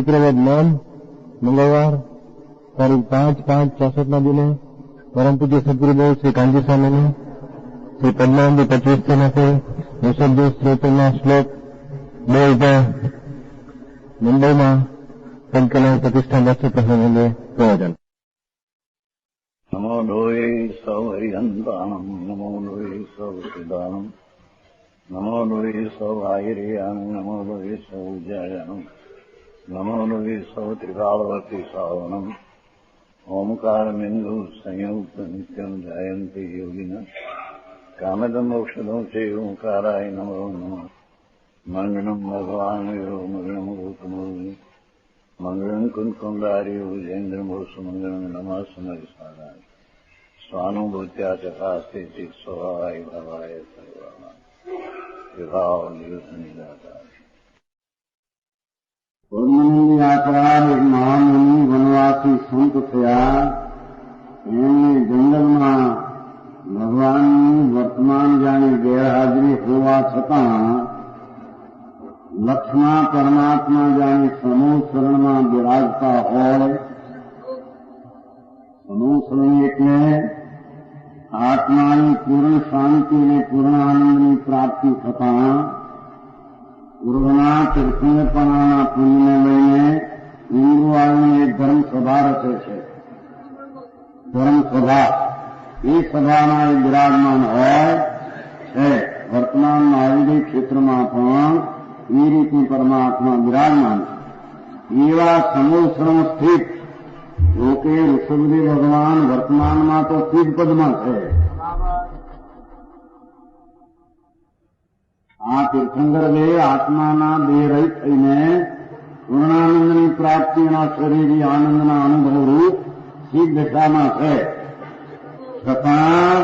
ચૈત્રવદ 9 મંગળવાર તારીખ 5/5/64 દિને પરમ પૂજ્ય સદગુરુદેવ શ્રી કાંજી સ્વામીનું શ્રી પદ્માવતી 25 નાથે ઋષભદેવ સ્ત્રોત્રના શ્લોક 2000 મુંબઈમાં સંકલન પ્રતિષ્ઠા વર્ષ પ્રસંગ અંગે પ્રવચન. નમો લોહે સૌ હરિહંતાણમ, નમો લોહે સૌ સિદ્ધાણમ, નમો લોહે સૌ આયર્યાણમ, નમો લોહે સૌ જયાણમ, નમો લોહે સૌ ત્રિકાળવતી સાવણમ. ઓમકારમિંદુ સંયુક્ત નિત્યમ જાયંતિ યોગિન કામદમ મોક્ષદો છે ઓંકારાય નમો નમઃ. મંગળમ ભગવાન મંગળમ ગૌતમો મંગળમ કુંકુંડાર્યો જૈન્દ્રમોષ મંગળમ નમઃ સમરિસારાય સ્વાનુભૂત્યા ચકાસ્તે સ્વભાવાય ભવાય સર્વા વિભાવ નિદાતા. પૂર્ણની યાત્રા એક મહામુનિ વનવાસી સંત થયા. એમને જંગલમાં ભગવાનની વર્તમાન જાણી ગેરહાજરી હોવા છતાં લક્ષ્મણ પરમાત્મા જાણી સમૂહ શરણમાં બિરાજતા હોય. સમૂહ શરણ એટલે આત્માની પૂર્ણ શાંતિ અને પૂર્ણ આનંદની પ્રાપ્તિ થતાં પૂર્વના તીર્થંકરપણાના પુણ્યને લઈને ઇન્દ્રો આવીને એક ધર્મસભા રચે છે. ધર્મસભા એ સભામાં એ બિરાજમાન હોય છે. વર્તમાન આયુર્વેદ ક્ષેત્રમાં પણ એ રીતની પરમાત્મા બિરાજમાન છે. એવા સમૂહ શ્રમ સ્થિત જોકે ઋષભદેવ ભગવાન વર્તમાનમાં તો પદમાં છે. આ તીર્થંકર દેવ આત્માના દેહરહિત થઈને પૂર્ણાનંદની પ્રાપ્તિના શરીરી આનંદના અનુભવ રૂપ સિદ્ધ દશામાં છે. છતાં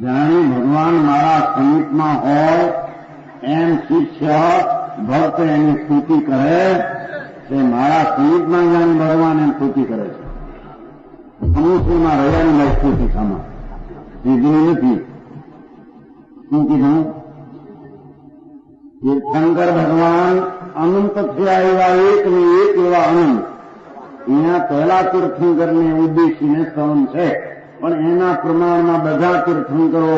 જાણે ભગવાન મારા સમીપમાં હોય એમ શિષ્ય ભક્ત એની સ્તુતિ કરે તે મારા સમીપમાં જાણે ભગવાન એમ સ્તુતિ કરે છે. મનુષ્યમાં રહ્યાની ભાઈ સ્તુતિ સામા દીધું નથી. શું કીધું? તીર્થંકર ભગવાન અનંત થયા એવા એક ને એક એવા અનંત. અહીંયા પહેલા તીર્થંકરને ઉદ્દેશીને સ્તવન છે, પણ એના પ્રમાણમાં બધા તીર્થંકરો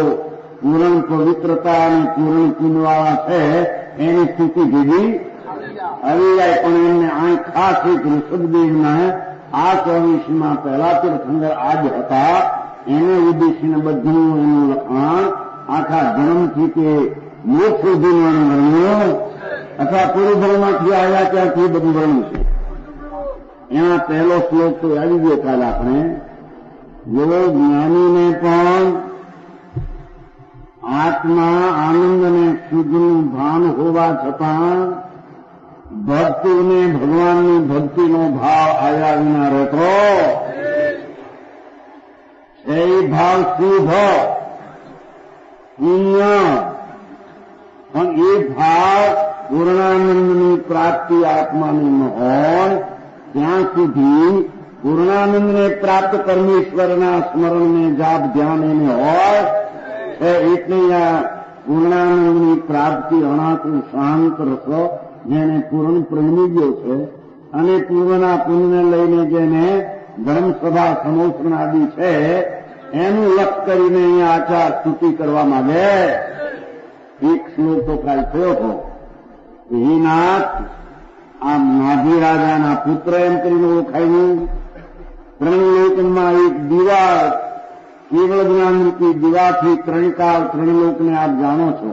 પૂર્ણ પવિત્રતા અને પૂર્ણ પુણ્યવાળા છે એની સ્થિતિ ભેગી આવી જાય. પણ એમને આ ખાસ એક ઋષભદેવના આ 24માં પહેલા તીર્થંકર આજ હતા એને ઉદ્દેશીને બધું એનું લખાણ આખા જન્મથી કે મોક્ષ સુધીનું વર્ણ્યું અથવા પૂર્વભવમાંથી આવ્યા ત્યારથી બધું વર્ણ્યું છે. એમાં પહેલો શ્લોક તો આવી ગયો કાલ આપણે. જેવો જ્ઞાનીને પણ આત્મા આનંદ અને શુદ્ધનું ભાન હોવા છતાં ભક્તિને ભગવાનની ભક્તિનો ભાવ આવ્યા વિના રહેતો એ ભાવ શુભ પુણ્ય પણ એ ભાવ પૂર્ણાનંદની પ્રાપ્તિ આત્માની ન હોય ત્યાં સુધી પૂર્ણાનંદને પ્રાપ્ત પરમેશ્વરના સ્મરણને જાપ ધ્યાન એને હોય એટલે આ પૂર્ણાનંદની પ્રાપ્તિ અણાતું શાંત રસ જેને પૂર્ણ પ્રેમી ગયો છે અને પૂર્વના પુણ્યને લઈને જેને ધર્મસભા સમોષણ આદિ છે એનું લક્ષ કરીને અહીંયા આચાર સ્તુતિ કરવા માંગે. એક શ્લોક તો કાલ થયો હતો. હે નાથ, આ નાભી રાજાના પુત્ર એમ કરીને ઓળખાયું. ત્રણ લોકમાં એક દીવા કેવળ જ્ઞાનરૂપી દીવાથી ત્રણ કાળ ત્રણ લોકને આપ જાણો છો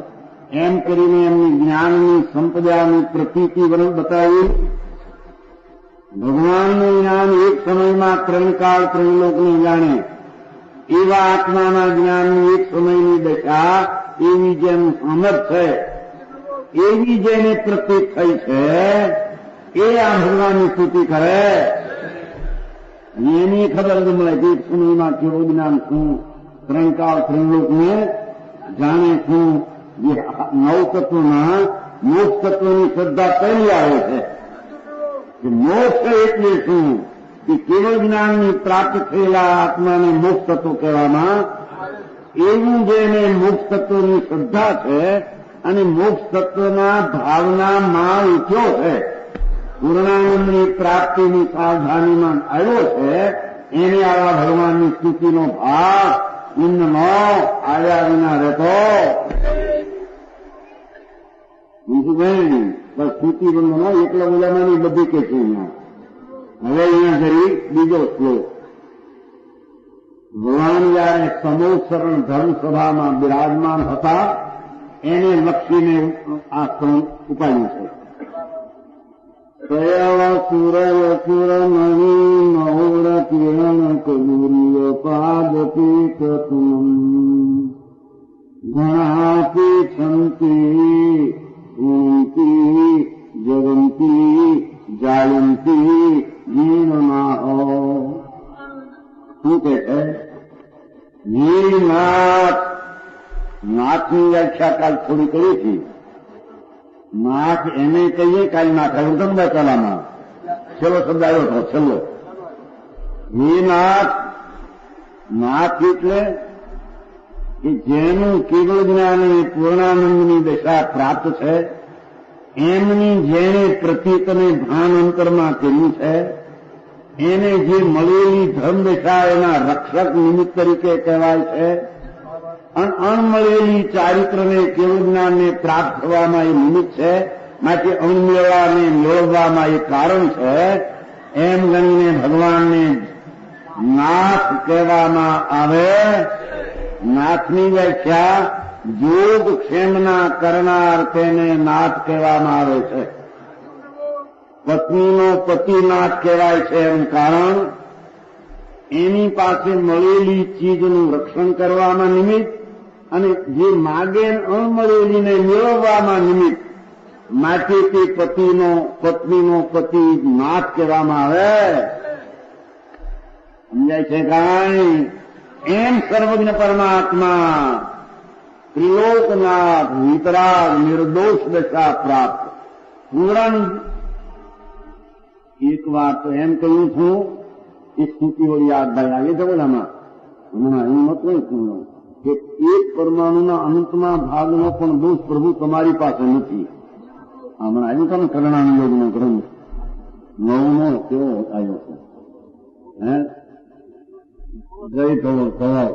એમ કરીને એમની જ્ઞાનની સંપદાની પ્રતીતિ બતાવી. ભગવાનનું જ્ઞાન એક સમયમાં ત્રણ કાળ ત્રણ લોકને જાણે એવા આત્માના જ્ઞાનની એક સમયની દશા એવી જેનું સમર્થ છે એવી જેને પ્રતીત થઈ છે એ આ ભગવાનની સ્તુતિ કરે. એની ખબર જ મળે કે એક સમયમાં કેવું જ્ઞાન શું ત્રણ કાળ ત્રણ લોકને જાણે શું. જે નવ તત્વના મોક્ષ તત્વની શ્રદ્ધા પહેલી આવે છે કે મોક્ષ એટલે શું કે કેવળ જ્ઞાનની પ્રાપ્ત થયેલા આત્માને મોક્ષ તત્વ કહેવામાં એવું જેને મોક્ષ તત્વની શ્રદ્ધા છે અને મોક્ષ તત્વના ભાવનામાં ઉઠ્યો છે પૂર્ણાનંદની પ્રાપ્તિની સાવધાનીમાં આવ્યો છે એને આવા ભગવાનની સ્તુતિનો ભાવ ઇન્દ્રનો આવ્યા વિના રહેતો બીજું કઈ બસ સ્તુતિ બંધનો એટલો બધામાંની બધી કે છે અહીંયા. હવે અહીંયા જરી બીજો શ્લોક. ભગવાન જયારે સમોસરણ ધર્મસભામાં બિરાજમાન હતા એને લક્ષીને આ શ્લોક ઉપાડ્યું છે. સુરમણી મૌર કિરણ કદુર્ય પાદ પીઠમ ઘણાપી છંતી ઉંતી જગંતી જાયંતી જીર્ણમાહો. શું કે છે? નીલનાથ. નાથની વ્યાખ્યા કાલ થોડી કરી હતી. નાથ એને કહીએ કાલના ખરંતંબા ચાલામાં છેલ્લો શબ્દ આવ્યો હતો. છેલ્લો હે નાથ. નાથ એટલે કે જેનું કેવળ જ્ઞાન અને પૂર્ણાનંદની દશા પ્રાપ્ત છે એમની જેને પ્રતીક અને ભાન અંતરમાં કર્યું છે એને જે મળેલી ધર્મદશા એના રક્ષક નિમિત્ત તરીકે કહેવાય છે. અણમળેલી ચારિત્રને કેવળ જ્ઞાનને પ્રાપ્ત થવામાં એ નિમિત્ત છે. માટે અણમેળાને મેળવવામાં એ કારણ છે. એમ ગણીને ભગવાનને નાથ કહેવામાં આવે. નાથની વ્યાખ્યા યોગ ક્ષેમના કરનાર તેને નાથ કહેવામાં આવે છે. પત્નીનો પતિનાથ કહેવાય છે એનું કારણ એની પાસે મળેલી ચીજનું રક્ષણ કરવામાં નિમિત્ત અને જે માગે અણમળેલીને મેળવવામાં નિમિત્ત માટે તે પત્નીનો પતિ નાથ કહેવામાં આવે. સમજાય છે કાંઈ? એમ સર્વજ્ઞ પરમાત્મા ત્રિલોકનાથ વિતરાગ નિર્દોષ દશા પ્રાપ્ત પૂરણ. એક વાર તો એમ કહ્યું છું એ સ્તુતિઓ યાદ ભાઈ આવી છે બોલામાં હમણાં એવું નતું શું કે એક પરમાણુના અંતમાં ભાગનો પણ દોષ પ્રભુ તમારી પાસે નથી. હમણાં આવ્યું તમે કરુણાનંદ યોગનો ગ્રંથ 9મો કેવો આવ્યો છે? હે જય થયો.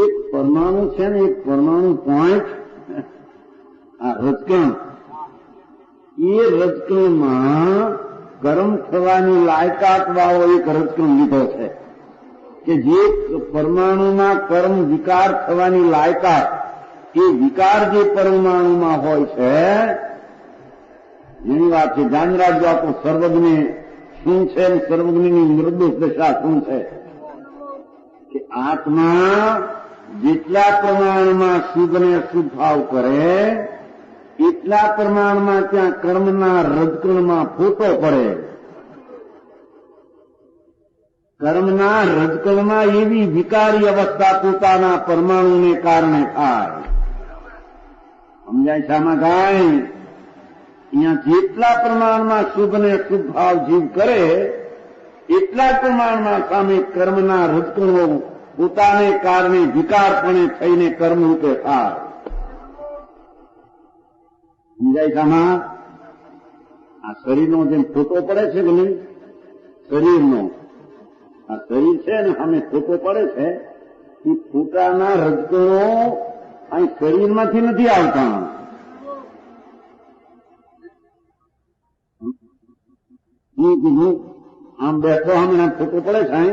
એક પરમાણુ છે ને એક પરમાણુ પોઈન્ટ આ રજકણ એ રજકણમાં કર્મ થવાની લાયકાત વાળો એક રજકણ લીધો છે કે જે પરમાણુમાં કર્મ વિકાર થવાની લાયકાત એ વિકાર જે પરમાણુમાં હોય છે એની વાત છે. જાનરાજ જો આપણું સર્વજ્ઞ શું છે સર્વજ્ઞની નિર્દોષ દશા શું છે કે આત્મા જેટલા પ્રમાણમાં શુભ ને અશુભ ભાવ કરે એટલા પ્રમાણમાં ત્યાં કર્મના રજકણમાં ફોટો પડે. કર્મના રજકણમાં એવી વિકારી અવસ્થા પોતાના પરમાણુને કારણે થાય. સમજાય છે આમાં કાંઈ? અહીંયા જેટલા પ્રમાણમાં શુભ ને અશુભ ભાવ જીવ કરે એટલા પ્રમાણમાં સામે કર્મના રજકણો પોતાને કારણે વિકારપણે થઈને કર્મરૂપે થાય. સમજાય છે આમાં? આ શરીરનો જેમ ફોટો પડે છે કે નહીં? શરીરનો આ શરીર છે ને સામે ફોટો પડે છે એ ફોટાના રજકણો અહીં શરીરમાંથી નથી આવતા. કીધું આમ બેઠો હમણાં ફોટો પડે છે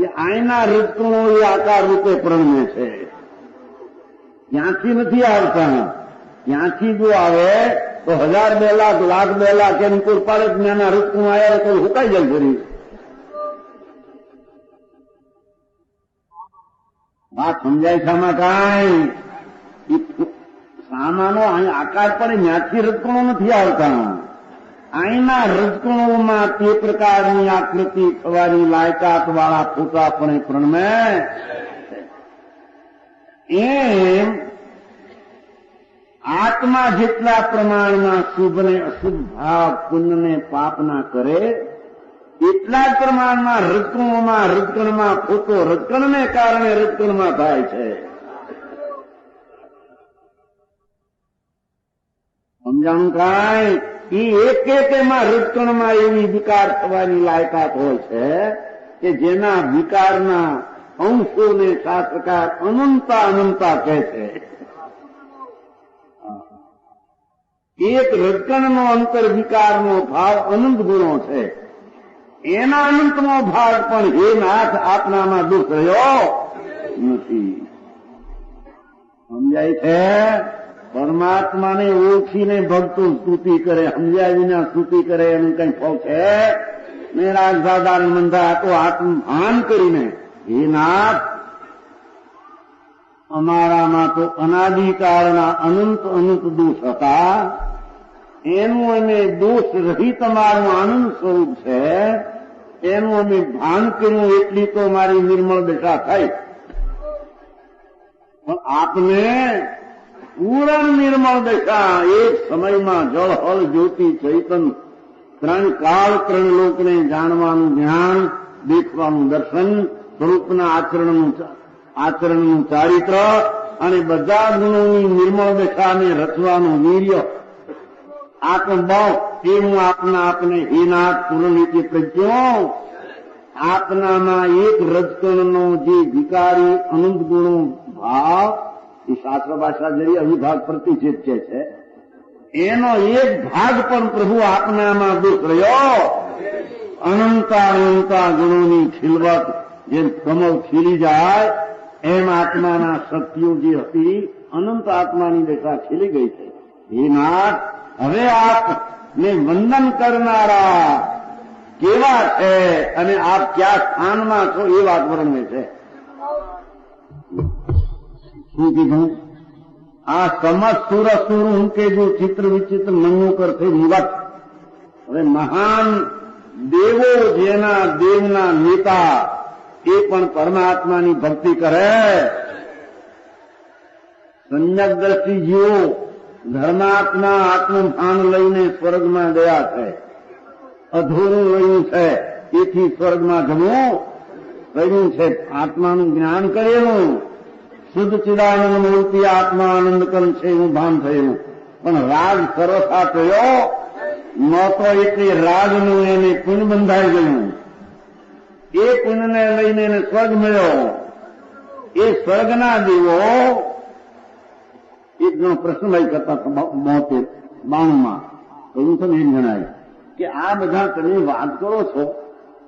એ આયના રજકણો એ આકાર રૂપે પ્રણમે છે. ત્યાંથી નથી આવતા. ત્યાંથી જો આવે તો 1000 2 લાખ લાખ 2 લાખ એમ કોઈ પાડે જ્ઞાના રજકણો આવ્યા તો હુકાઈ જાય શરીર. વાત સમજાય છે આમાં કાંઈ? સામાનો અહીં આકાર પડે ત્યાંથી રજકણો નથી આવતા. અહીંના રજકણોમાં તે પ્રકારની આકૃતિ થવાની લાયકાત વાળા ફોટાપણે પ્રણમે. એમ આત્મા જેટલા પ્રમાણમાં શુભ ને અશુભ ભાવ પુણ્યને પાપના કરે એટલા જ પ્રમાણમાં રજકણમાં ફોટો રજકણને કારણે રજકણમાં થાય છે. સમજાણું કાંઈ? એ એક એમાં હૃદકણમાં એવી વિકાર થવાની લાયકાત હોય છે કે જેના વિકારના અંશોને શાસ્ત્રકાર અનંતા કહે છે. એક હૃદકણનો અંતર વિકારનો ભાવ અનંત ગુણો છે. એના અનંતનો ભાગ પણ હે નાથ આપનામાં દુઃખ રહ્યો નથી. સમજાય છે? પરમાત્માને ઓળખીને ભક્તો સ્તુતિ કરે, સમજ્યા વિના સ્તુતિ કરે એનું કઈ ફળ છે? મેરા દાદા મંદા તો આત્મભાન કરીને હે નાથ અમારામાં તો અનાદિકાળના અનંત દોષ હતા, એનું અમે દોષ રહિત અમારું આનંદ સ્વરૂપ છે, એનું અમે ભાન કર્યું એટલી તો મારી નિર્મળ દશા થઈ. પણ આપને પૂરણ નિર્મળ દશા એક સમયમાં જળ હળ જ્યોતિ ચૈતન ત્રણ કાળ ત્રણ લોકને જાણવાનું જ્ઞાન, દેખવાનું દર્શન, સ્વરૂપના આચરણનું ચારિત્ર અને બધા ગુણોની નિર્મળ દશાને રચવાનું વીર્ય આત્મભાવ એ હું આપને હે નાથ પૂર્ણ રીતે પ્રજ્ઞો આપનામાં એક રજકણનો જે વિકારી અનંત ગુણો ભાવ એ શાસ્ત્ર ભાષા જરી અવિભાગ પ્રતિષેધ છે, એનો એક ભાગ પણ પ્રભુ આપનામાં દુઃખ રહ્યો. અનંતા ગુણોની ખીલવટ જેમ કમળ ખીલી જાય એમ આત્માના શક્તિઓ જે હતી અનંત આત્માની દશા ખીલી ગઈ છે. હે નાથ હવે આપને વંદન કરનારા કેવા છે અને આપ ક્યાં સ્થાનમાં છો એ વાત વર્ણવે છે. શું કીધું? આ સમસ્ત સુર ઉનકે જો ચિત્ર વિચિત્ર મનો કરતે મુગત. હવે મહાન દેવો જેના દેવના નેતા એ પણ પરમાત્માની ભક્તિ કરે. સંયક દ્રષ્ટિ જીવો ધર્માત્મા આત્મભાન લઈને સ્વર્ગમાં ગયા છે, અધૂરું રહ્યું છે એથી સ્વર્ગમાં જવું રહ્યું છે. આત્માનું જ્ઞાન કરેલું શુદ્ધ ચિદાનંદ મૂર્તિ આત્મા આનંદ કંદ છે એવું ભાન થયેલું, પણ રાગ સર્વથા થયો નહોતો એટલે રાગનું એને પુણ્ય બંધાઈ ગયું. એ પુણ્યને લઈને એને સ્વર્ગ મળ્યો. એ સ્વર્ગના દેવો એક જણો પ્રશ્નભાઈ કરતા 92માં કહ્યું તમે એમ જણાય કે આ બધા તમે વાત કરો છો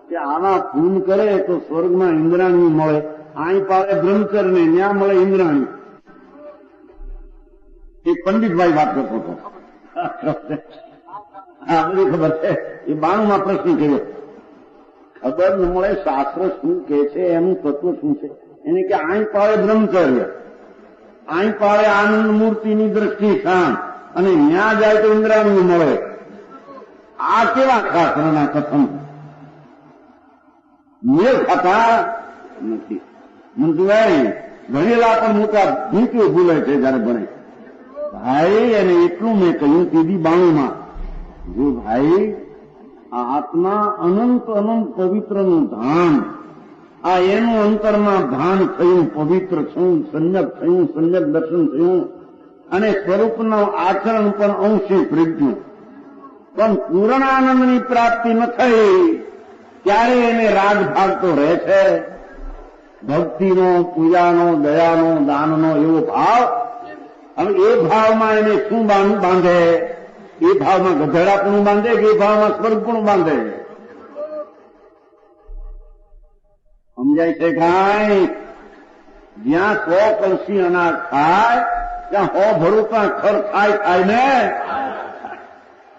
કે આવા પૂન કરે તો સ્વર્ગમાં ઇન્દ્રાણી મળે, અહીં પાડે બ્રહ્મચર્યને ત્યાં મળે ઇન્દ્રાણી. એક પંડિતભાઈ વાત કરતો હતો. હા બધી ખબર છે. એ 92માં પ્રશ્ન કર્યો. ખબર ન મળે શાસ્ત્ર શું કે છે, એનું તત્વ શું છે. એને કે અહીં પાડે બ્રહ્મચર્ય, અહીં પાડે આનંદ મૂર્તિની દ્રષ્ટિ શાંત અને ન્યા જાય તો ઇન્દ્રાણી મળે. આ કેવા શાસ્ત્રના કથન મેળ ખાતા નથી. મંજુભાઈ ભણેલા પણ મોટા નીચું ભૂલે છે જયારે ભણે. ભાઈ એને એટલું મેં કહ્યું તેદી 92માં જો ભાઈ આ આત્મા અનંત પવિત્રનું ધામ, આ એનું અંતરમાં ભાન થયું, પવિત્ર થયું, સંયક થયું, સંયક દર્શન થયું અને સ્વરૂપનું આચરણ પણ અંશે પ્રજ્ઞું, પણ પૂર્ણ આનંદની પ્રાપ્તિ ન થઈ ત્યારે એને રાગ ભાગ તો રહે છે. ભક્તિનો, પૂજાનો, દયાનો, દાનનો એવો ભાવ. હવે એ ભાવમાં એને શું બાંધે? એ ભાવમાં ગધેડાપણું બાંધે કે એ ભાવમાં સ્વર્ગપણું બાંધે? સમજાય છે કાંઈ? જ્યાં 100 કલસી અનાજ ખાય ત્યાં 100 ભરૂચા ખર ખાય ને.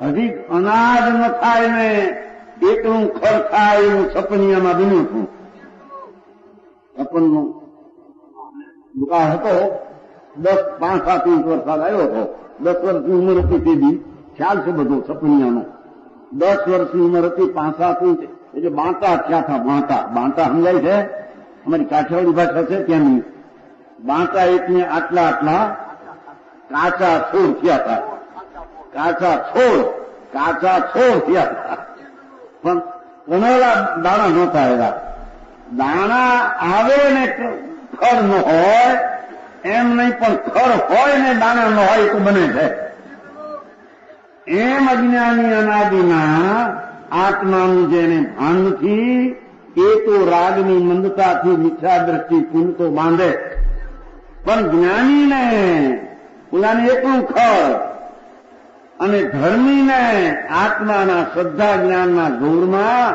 હજી અનાજ ન ખાય ને એકલું ખર ખાય એવું છપનિયામાં બન્યું છું. છપનનો દુકાળ હતો, 5-7 ઇંચ વરસાદ આવ્યો હતો. 10 વર્ષની ઉંમર હતી તેથી ખ્યાલ છે બધો છપનિયાનો. 10 વર્ષની ઉંમર હતી, 5-7 ઇંચ એટલે બાંટા થયા હતા. બાંટા સમજાય છે? અમારી કાઠિયાવાડી ભાષા છે ત્યાંની. બાંટા એટલે આટલા કાચા છોડ થયા હતા. કાચા છોડ થયા હતા, પણ ઉનાળા દાણા નહોતા આવ્યા. દાણા આવે ને ખર ન હોય એમ નહીં, પણ ખર હોય ને દાણા ન હોય તો બને છે. એમ અજ્ઞાની અનાદિના આત્માનું જેને ભાન નથી એ તો રાગની મંદતાથી મિથ્યા દ્રષ્ટિ પુન તો બાંધે, પણ જ્ઞાનીને ઓલાને એકલું ખર અને ધર્મીને આત્માના શ્રદ્ધા જ્ઞાનના જોરમાં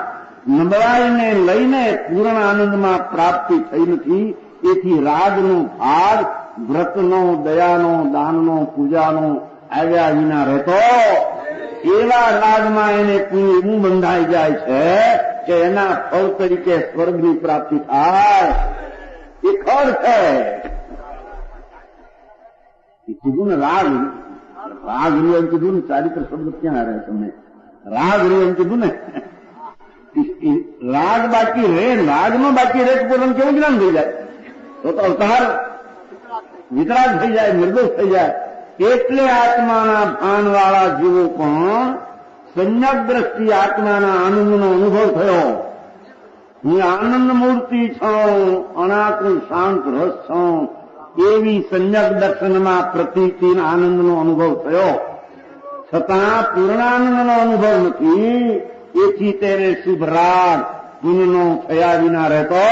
નબળાઈને લઈને પૂર્ણ આનંદમાં પ્રાપ્તિ થઈ નથી. એથી રાગનો ભાગ વ્રતનો, દયાનો, દાનનો, પૂજાનો આવ્યા વિના રહેતો. એવા રાગમાં એને એવું બંધાઈ જાય છે કે એના ફળ તરીકે સ્વર્ગની પ્રાપ્તિ થાય. એ ખર છે. કીધું ને રાગ રહ્યું એમ કીધું ને, ચારિત્ર શબ્દ ક્યાં રહે તમને? રાગ રહ્યું એમ કીધું ને, રાગ બાકી રહે, રાગનો બાકી રહે પોતાનું કેવું જ્ઞાન થઈ જાય? તો અવતાર વિતરાગ થઈ જાય, નિર્દોષ થઈ જાય. એટલે આત્માના ભાનવાળા જીવો પણ સંયક દ્રષ્ટિ આત્માના આનંદનો અનુભવ થયો. હું આનંદ મૂર્તિ છું, અનાકુલ શાંત રસ છું, એવી સંયક દર્શનમાં પ્રતીતિ આનંદનો અનુભવ થયો. છતાં પૂર્ણાનંદનો અનુભવ નથી. એથી તેને શુભ રાગ પુણ્યનો થયા વિના રહેતો.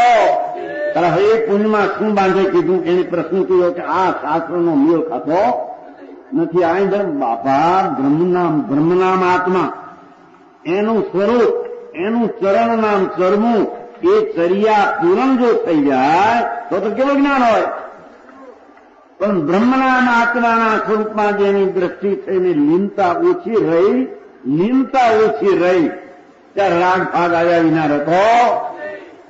હવે એ પુણ્યમાં શું બાંધે કીધું? એને પ્રશ્ન કર્યો કે આ શાસ્ત્રનો મેળ ખાતો નથી. આ બાપા બ્રહ્મનામ આત્મા, એનું સ્વરૂપ, એનું ચરણ નામ ચરમું, એ ચર્યા પૂરણ જો થઈ જાય તો કેવું જ્ઞાન હોય? પણ બ્રહ્મનામ આત્માના સ્વરૂપમાં જેની દ્રષ્ટિ થઈને લીનતા ઓછી રહી ત્યારે રાગ ભાગ આવ્યા વિના રહેતો.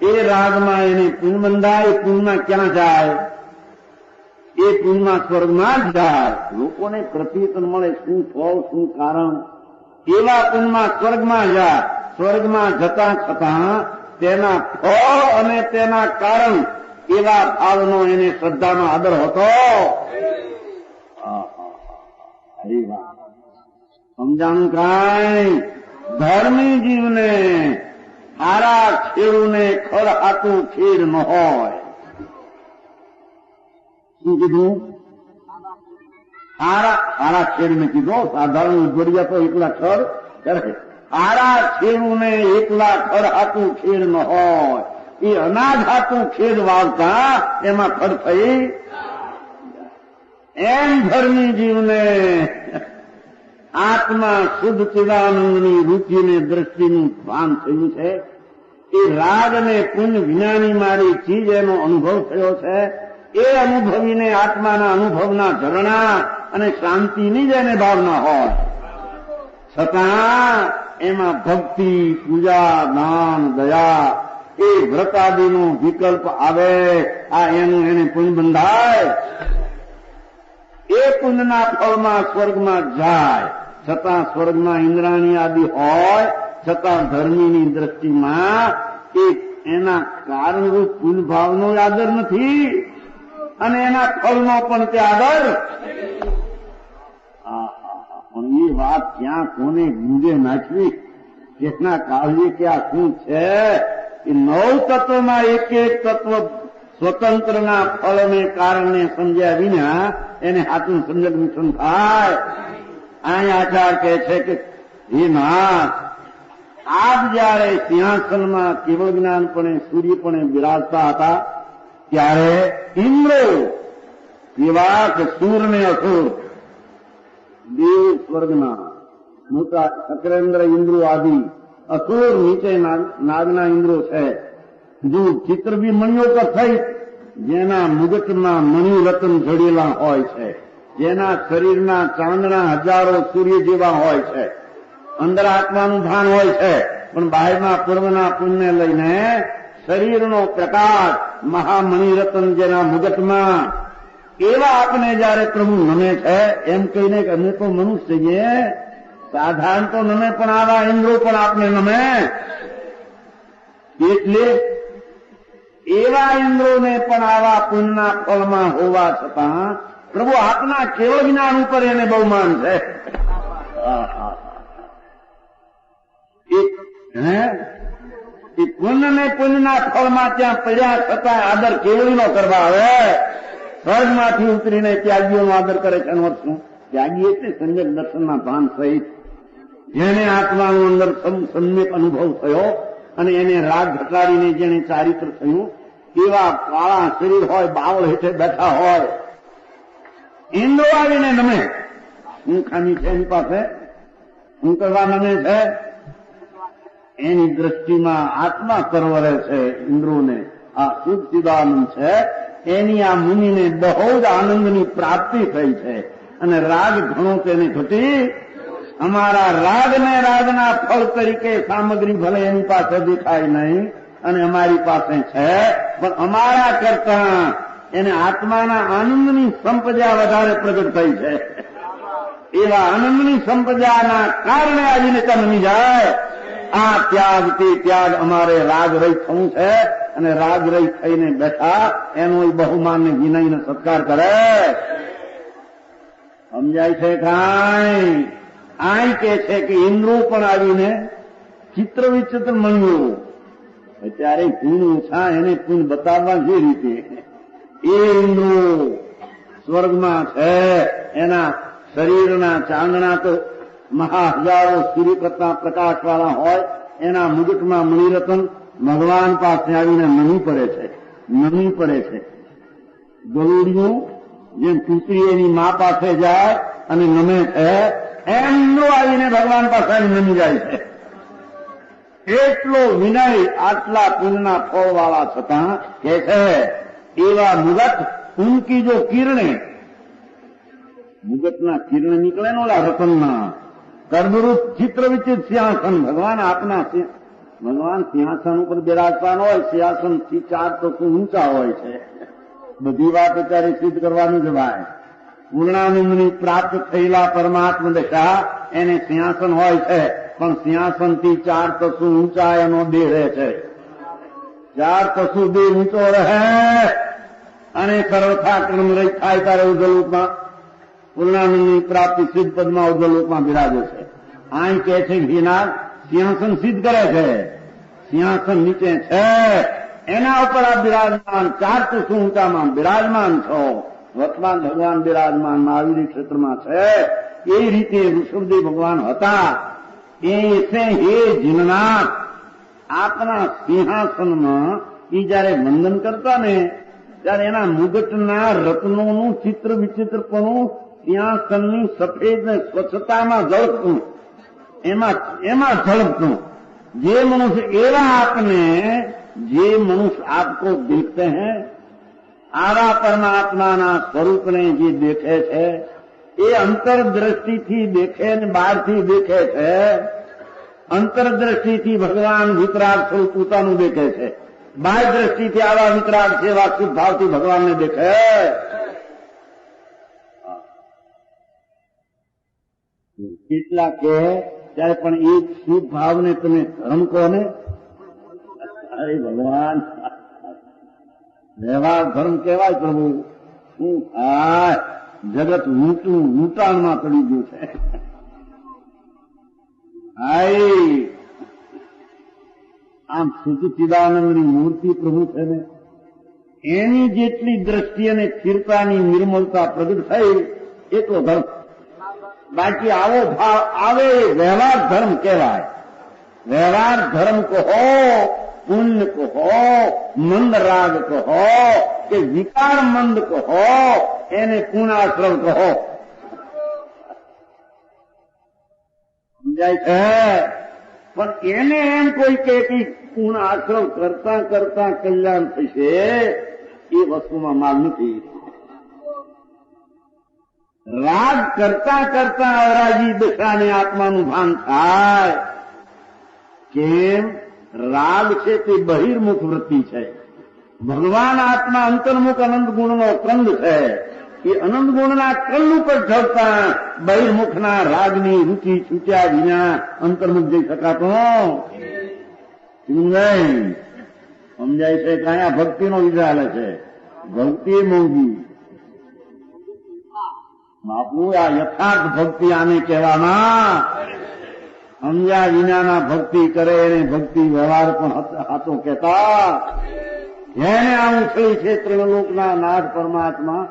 એ રાગમાં એને પુણ્ય બંધાય. એ પુણ્યમાં ક્યાં જાય? એ પુણ્યમાં સ્વર્ગમાં જ જાય. લોકોને પ્રતીત મળે શું ફળ, શું કારણ. એવા પુણ્યમાં સ્વર્ગમાં જાય. સ્વર્ગમાં જતા છતાં તેના ફળ અને તેના કારણ એવા ભાવનો એને શ્રદ્ધામાં આદર હતો. સમજાણું કાંઈ? ધર્મી જીવને હારા ખેડૂને ખર હાથું ખેડ ન હોય. શું કીધું? હારા ખેડને કીધો. સાધારણ ઉજવડિયા તો એકલા ખર કરે. હારા ખેડૂને એકલા ખર હાથું ખેડ ન હોય. એ અનાજ હાથું ખેડ વાવતા એમાં ખર થઈ. એમ ધર્મી જીવને આત્મા શુદ્ધ ચિદાનંદની રુચિને દ્રષ્ટિનું ભાન થયું છે. એ રાગ અને પુણ્ય વિનાની મારી ચીજ એનો અનુભવ થયો છે. એ અનુભવીને આત્માના અનુભવના ઝરણા અને શાંતિની જ એને ભાવના હોય. છતાં એમાં ભક્તિ, પૂજા, દાન, દયા એ વ્રતાદિનો વિકલ્પ આવે. આ એનું એને પુણ્ય બંધાય. એ પુણ્યના ફળમાં સ્વર્ગમાં જાય. છતાં સ્વર્ગમાં ઇન્દ્રાણી આદિ હોય છતાં ધર્મીની દ્રષ્ટિમાં એ એના કારણરૂપ પુણ્ય ભાવનો આદર નથી અને એના ફળનો પણ તે આદર. પણ એ વાત ક્યાં કોને ગુંજે નાખવી? કેટલા કાળજી કે આ શું છે? એ 9 તત્વમાં એક એક તત્વ સ્વતંત્રના ફળને કારણને સમજ્યા વિના એને હાથનું સમજક મિશન થાય. અહીં આચાર કહે છે કે હે નાથ, આપ જયારે સિંહાસનમાં કેવળ જ્ઞાનપણે સૂર્યપણે બિરાજતા હતા ત્યારે ઇન્દ્રો એવા કે સૂર ને અસુર દેવ સ્વર્ગના મોટા ચક્રેન્દ્ર ઇન્દ્રો આદિ અસુર નીચે નાગના ઇન્દ્રો છે. જો ચિત્ર બી મણિઓ પર થઈ જેના મુગટમાં મણિરત્ન જડેલા હોય છે, જેના શરીરના ચાંદના હજારો સૂર્ય જેવા હોય છે, અંદર આત્માનું ભાન હોય છે, પણ બહારના પૂર્વના પુણ્યને લઈને શરીરનો પ્રકાશ મહામણિરત્ન જેના મુગટમાં એવા આપને જયારે પ્રભુ નમે છે એમ કહીને કે અમે તો મનુષ્ય છીએ, સાધારણ તો નમે પણ આવા ઇન્દ્રો પણ આપને નમે. એટલે એવા ઇન્દ્રોને પણ આવા પુણ્યના ફળમાં હોવા છતાં પ્રભુ આપના કેવળ જ્ઞાન ઉપર એને બહુમાન છે. એ પુણ્ય ને પુણ્યના ફળમાં ત્યાં પડ્યા છતાં આદર કેવળીનો કરવા આવે. સ્વર્ગમાંથી ઉતરીને ત્યાગીઓનો આદર કરે છે. એનો અર્થ શું? ત્યાગી એટલે સંજક દર્શનના ભાન સહિત એને આત્માનો અંદર સમ્યક અનુભવ થયો અને એને રાગ ઘટાડીને જેને ચારિત્ર થયું, એવા કાળા શરીર હોય, બાવળ હેઠે બેઠા હોય, ઇન્દ્રો આવીને નમે. હું ખામી છે એની પાસે, હું કરવા નમે છે, એની દ્રષ્ટિમાં આત્મા પરવરે છે. ઇન્દ્રોને આ શુદ્ધ ચિદાનંદ છે, એની આ મુનિને બહુ જ આનંદની પ્રાપ્તિ થઈ છે. અને રાગ ઘણો તેને ઘટી. અમારા રાગને રાગના ફળ તરીકે સામગ્રી ભલે એની પાસે દેખાય નહીં અને અમારી પાસે છે, પણ અમારા કરતા એને આત્માના આનંદની સંપદા વધારે પ્રગટ થઈ છે. એવા આનંદની સંપદાના કારણે આવીને નમી જાય. આ ત્યાગ તે ત્યાગ અમારે રાગ રહિત થવું છે અને રાગ રહિત થઈને બેઠા એનો બહુમાનને વિનયને સત્કાર કરે. સમજાય છે કાંઈ? આય કે છે કે ઇન્દ્રો પણ આવીને ચિત્ર વિચિત્ર મળ્યું. ત્યારે પૂન ઓછા એને પૂન બતાવવા જે રીતે એ ઇન્દ્રો સ્વર્ગમાં છે. એના શરીરના ચાંદણા તો મહાહજારો સૂર્ય કરતા પ્રકાશવાળા હોય. એના મુગટમાં મણિરત્ન ભગવાન પાસે આવીને નમી પડે છે. ગરુડિયું જેમ પુત્રી એની મા પાસે જાય અને નમે છે, એમ ઇન્દ્રો આવીને ભગવાન પાસે નમી જાય છે. એટલો વિનય આટલા પુણ્યના ફળવાળા છતાં કે છે એવા મુગટ ઉનકી જો કિરણે, મુગટના કિરણ નીકળે ને ઓલા રતનના કર્મરૂપ ચિત્ર વિચિત સિંહાસન. ભગવાન સિંહાસન ઉપર બિરાજમાન હોય. સિંહાસન થી 4 તો ઊંચા હોય છે. બધી વાત અત્યારે સિદ્ધ કરવાની જ ભાઈ. પૂર્ણાનંદની પ્રાપ્ત થયેલા પરમાત્મા દશા એને સિંહાસન હોય છે, પણ સિંહાસન થી 4 તસુ ઊંચા એનો દેહ રહે છે. 4 તસુ દેહ ઊંચો રહે અને સર્વથા કર્મ રહિત થાય ત્યારે ઉજ્જવલોકમાં પૂર્ણાનંદની પ્રાપ્તિ સિદ્ધ પદમાં ઉજ્જવલોકમાં બિરાજે છે. અહીં કે છે ઘીનાર સિંહાસન સિદ્ધ કરે છે. સિંહાસન નીચે છે, એના ઉપર આ બિરાજમાન 4 તસુ ઊંચામાં બિરાજમાન છો. વર્તમાન ભગવાન બિરાજમાન મહાવીર ક્ષેત્રમાં છે. એ રીતે ઋષભદેવ ભગવાન હતા. એ હે જીનનાથ, આપના સિંહાસનમાં એ જયારે વંદન કરતા ને ત્યારે એના મુગટના રત્નોનું ચિત્ર વિચિત્રપણું સિંહાસનની સફેદ ને સ્વચ્છતામાં ઝળકતું, એમાં ઝળકતું. જે મનુષ્ય એવા આપને, જે મનુષ્ય આપકો દેખતે हैं, આવા પરમાત્માના સ્વરૂપને જે દેખે છે એ અંતરદ્રષ્ટિથી દેખે ને બહારથી દેખે છે. અંતરદ્રષ્ટિથી ભગવાન વિતરાગ સ્વરૂપ પોતાનું દેખે છે. બાહ્ય દ્રષ્ટિથી આવા વિતરાગ છે એવા શુદ્ધ ભાવથી ભગવાનને દેખે. કેટલા કે ત્યારે પણ એ શુદ્ધ ભાવને તમે ધર્મ કહો ને, અરે ભગવાન વ્યવહાર ધર્મ કહેવાય. પ્રભુ શું થાય? જગત ઊંટાણમાં પડી ગયું છે. આમ શુદ્ધ ચિદાનંદની મૂર્તિ પ્રભુ છે ને, એની જેટલી દ્રષ્ટિ અને સ્થિરતાની નિર્મળતા પ્રગટ થઈ એટલો ધર્મ. બાકી આવો ભાવ આવે વ્યવહાર ધર્મ કહેવાય. વ્યવહાર ધર્મ કહો, પુण्य કહો, મંદ રાગ કહો કે વિકાર મંદ કહો, એને પૂર્ણાશ્રમ કહો. સમજાય છે? પણ એને એમ કોઈ કે પૂર્ણાશ્રમ કરતા કરતા કલ્યાણ થશે, એ વસ્તુમાં માલ નથી. રાગ કરતા કરતા અરાજી દશાને આત્માનું ભાન થાય. કેમ? રાગ છે તે બહિર્મુખ વૃત્તિ છે. ભગવાન આત્મા અંતર્મુખ અનંત ગુણનો કંદ છે. એ અનંત ગુણના કંદ ઉપર ચડતા બહિર્મુખના રાગની રૂચિ છૂટ્યા વિના અંતર્મુખ જઈ શકાતો નહીં. સમજાય છે? કયા ભક્તિનો વિચાર હાલે છે? ભક્તિ મોંઘી બાપુ. આ યથાર્થ ભક્તિ આને કહેવામાં. સમજ્યા વિનાના ભક્તિ કરે એને ભક્તિ વ્યવહાર પણ હાથો કહેતા. એને આ ઉછળી છે ત્રિલોકના નાથ પરમાત્મા.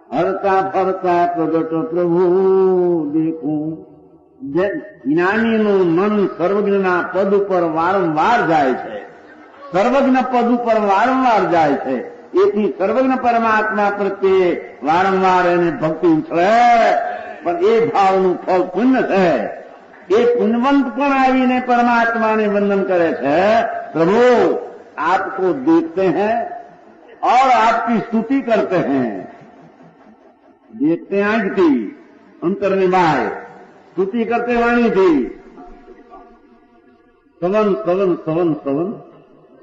હરતા ફરતા પ્રગટ પ્રભુ દેખું જ્ઞાનીનું મન સર્વજ્ઞના પદ ઉપર વારંવાર જાય છે, સર્વજ્ઞ પદ ઉપર વારંવાર જાય છે. એથી સર્વજ્ઞ પરમાત્મા પ્રત્યે વારંવાર એને ભક્તિ ઉછળે. પણ એ ભાવનું ફળ પુણ્ય છે. એ પુણ્યવંત પણ આવીને પરમાત્માને વંદન કરે છે, પ્રભુ आपको देखते हैं और आपकी स्तुति करते हैं. देखते आंख थी, अंतर निभाए, स्तुति करते वाणी थी. સવન સવન સવન સવન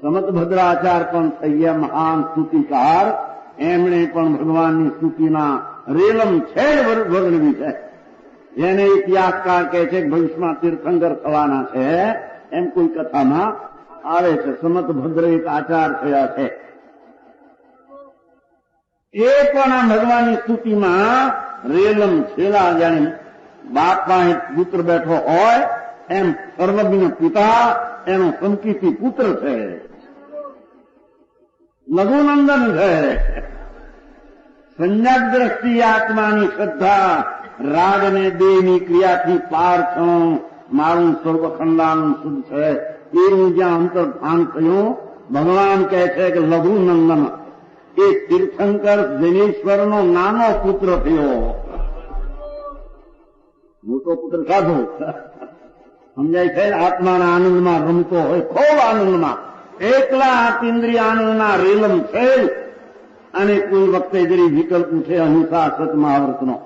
સમત ભદ્રાચાર પણ થયા મહાન સ્તુતિકાર. એમણે પણ ભગવાનની સ્તુતિના રેલમ છેડ વર્ણવી છે. જેને ઇતિહાસકાર કહે છે કે ભવિષ્યમાં તીર્થંકર થવાના છે, એમ કોઈ કથામાં આવે છે. સમત ભદ્ર એક આચાર થયા છે. એ પણ આ ભગવાનની સ્તુતિમાં રેલમ છેલા, જાણે બાપ પાસે પુત્ર બેઠો હોય એમ સર્વજ્ઞ પિતા એનો સંકીર્તિ પુત્ર છે, લઘુનંદન છે. સંજ્ઞાક દ્રષ્ટિ આત્માની શ્રદ્ધા, રાગ અને દેહની ક્રિયાથી પાર છું, મારું સર્વખંડાનું શુદ્ધ છે. એવું જ્યાં અંતર ભાન થયું, ભગવાન કહે છે કે લઘુનંદન એ તીર્થંકર જૈનેશ્વરનો નાનો પુત્ર થયો. મોટો પુત્ર સાધુ સમજાય છે. આત્માના આનંદમાં રમતો હોય, ખૂબ આનંદમાં, એકલા આતિન્દ્રિય આનંદના રેલમ છે. અને કોઈ વખતે જરી વિકલ્પ ઉઠે અહિંસા સતમહાવ્રતનો,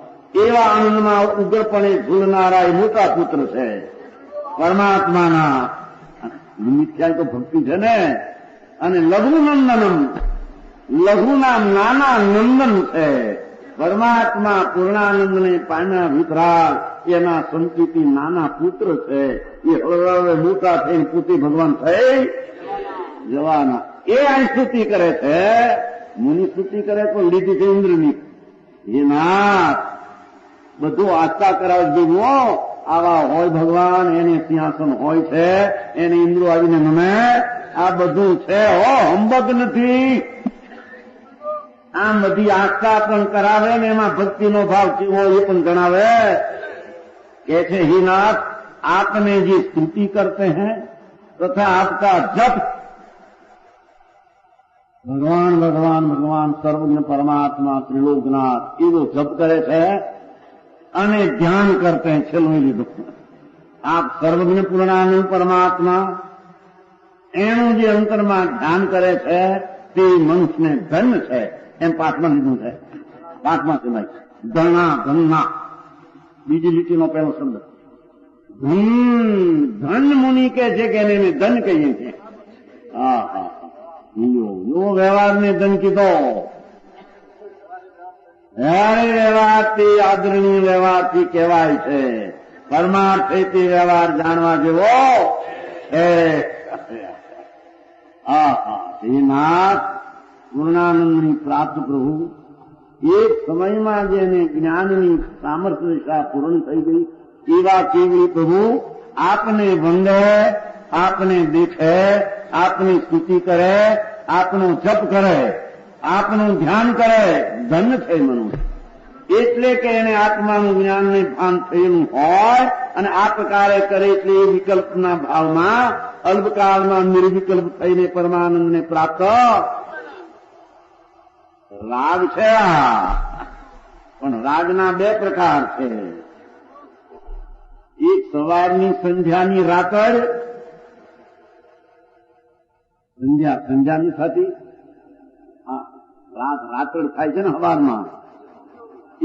એવા આનંદમાં ઉગ્રપણે ઝૂલનારા એ મોટા પુત્ર છે પરમાત્માના. મિથ્યા તો ભક્તિ છે ને. અને લઘુનંદનમ, લઘુના નાના નંદન છે. પરમાત્મા પૂર્ણાનંદને પામ્યા વિતરાગ, એના સંકિતિ નાના પુત્ર છે. એ હવે મોટા થઈને પોતે ભગવાન થઈ જવાના. એ અહીં સ્તુતિ કરે છે. મુનિ સ્તુતિ કરે તો લીધી છે ઇન્દ્રની. એ નાથ બધું આસ્થા કરાવે જેવું આવા હોય ભગવાન, એને સિંહાસન હોય છે, એને ઇન્દ્રો આવીને નમે. આ બધું છે હો, હંબગ નથી. આમ બધી આસ્થા પણ કરાવે ને એમાં ભક્તિનો ભાવ કેવો એ પણ જણાવે. કે છે હે નાથ, आपने जी स्तुति करते हैं तथा आपका जप, ભગવાન ભગવાન ભગવાન સર્વજ્ઞ પરમાત્મા ત્રિલોકનાથ એવો જપ કરે છે અને ધ્યાન કરતે हैं. છેલ્લું લીધું, આપ સર્વજ્ઞ પૂર્ણાનંદ પરમાત્મા એનું જે અંતરમાં ધ્યાન કરે છે તે મનુષ્યને ધન્ય છે. એમ પાઠમાં લીધું છે. પાઠમાં છે ભાઈ, ધના ધનના બીજી લીટીનો પહેલો શબ્દ ધન. મુનિ કે છે કે એને ધન કહીએ છીએ. હા હા, યો વ્યવહારને ધન કીધો. વ્યવહારી વ્યવહારથી આદરણીય વ્યવહારથી કહેવાય છે. પરમાર્થથી વ્યવહાર જાણવા જેવો છે. હા હા, શ્રીનાથ પૂર્ણાનંદની પ્રાપ્ત પ્રભુ એક સમયમાં જેને જ્ઞાનની સામર્થ્ય દિશા પૂર્ણ થઈ ગઈ એવા કેવળી પ્રભુ આપને વંદે, આપને દેખે, આપની સ્તુતિ કરે, આપનો જપ કરે, આપનું ધ્યાન કરે, ધન્ય છે મનુષ્ય. એટલે કે એને આત્માનું જ્ઞાનને ભાન થયેલું હોય અને આ પ્રકારે કરે એટલે એ વિકલ્પના ભાવમાં અલ્પકાળમાં નિર્વિકલ્પ થઈને પરમાનંદને પ્રાપ્ત રાગ છે. પણ રાગના બે પ્રકાર છે. એક સવારની સંધ્યાની રાતડ, સંધ્યાની થતી રાતડ થાય છે ને સવારમાં.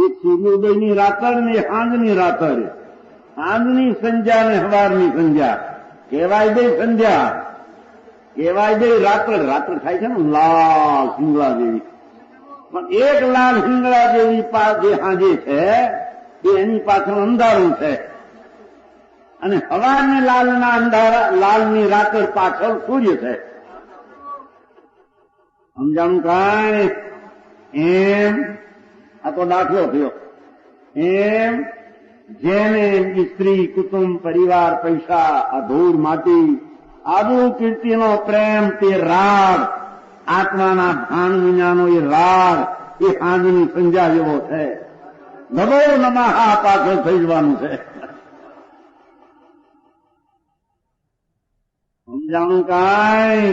એક સૂર્યોદયની રાતડ ને સાંજની રાતડ. સાંજની સંધ્યા ને સવારની સંધ્યા કહેવાય દે સંધ્યા, કહેવાય દે રાતડ. રાતડ થાય છે ને લાલ સિંગડા જેવી. પણ એક લાલ સિંગડા જેવી જે સાંજે છે એ એની પાછળ અંધારું છે. અને સવારની લાલના અંધારા, લાલની રાતડ પાછળ સૂર્ય છે. સમજાણું કાંઈ? એમ આ તો દાખલો થયો. એમ જેને સ્ત્રી, કુટુંબ, પરિવાર, પૈસા, આ ધૂળ માટી, આબરૂ કીર્તિનો પ્રેમ, તે રાગ, આત્માના ભાન વિનાનો એ રાગ, એ સાંજની સંધ્યા જેવો છે. નમો નમઃ પાછળ થઈ જવાનું છે. સમજાણું કાંઈ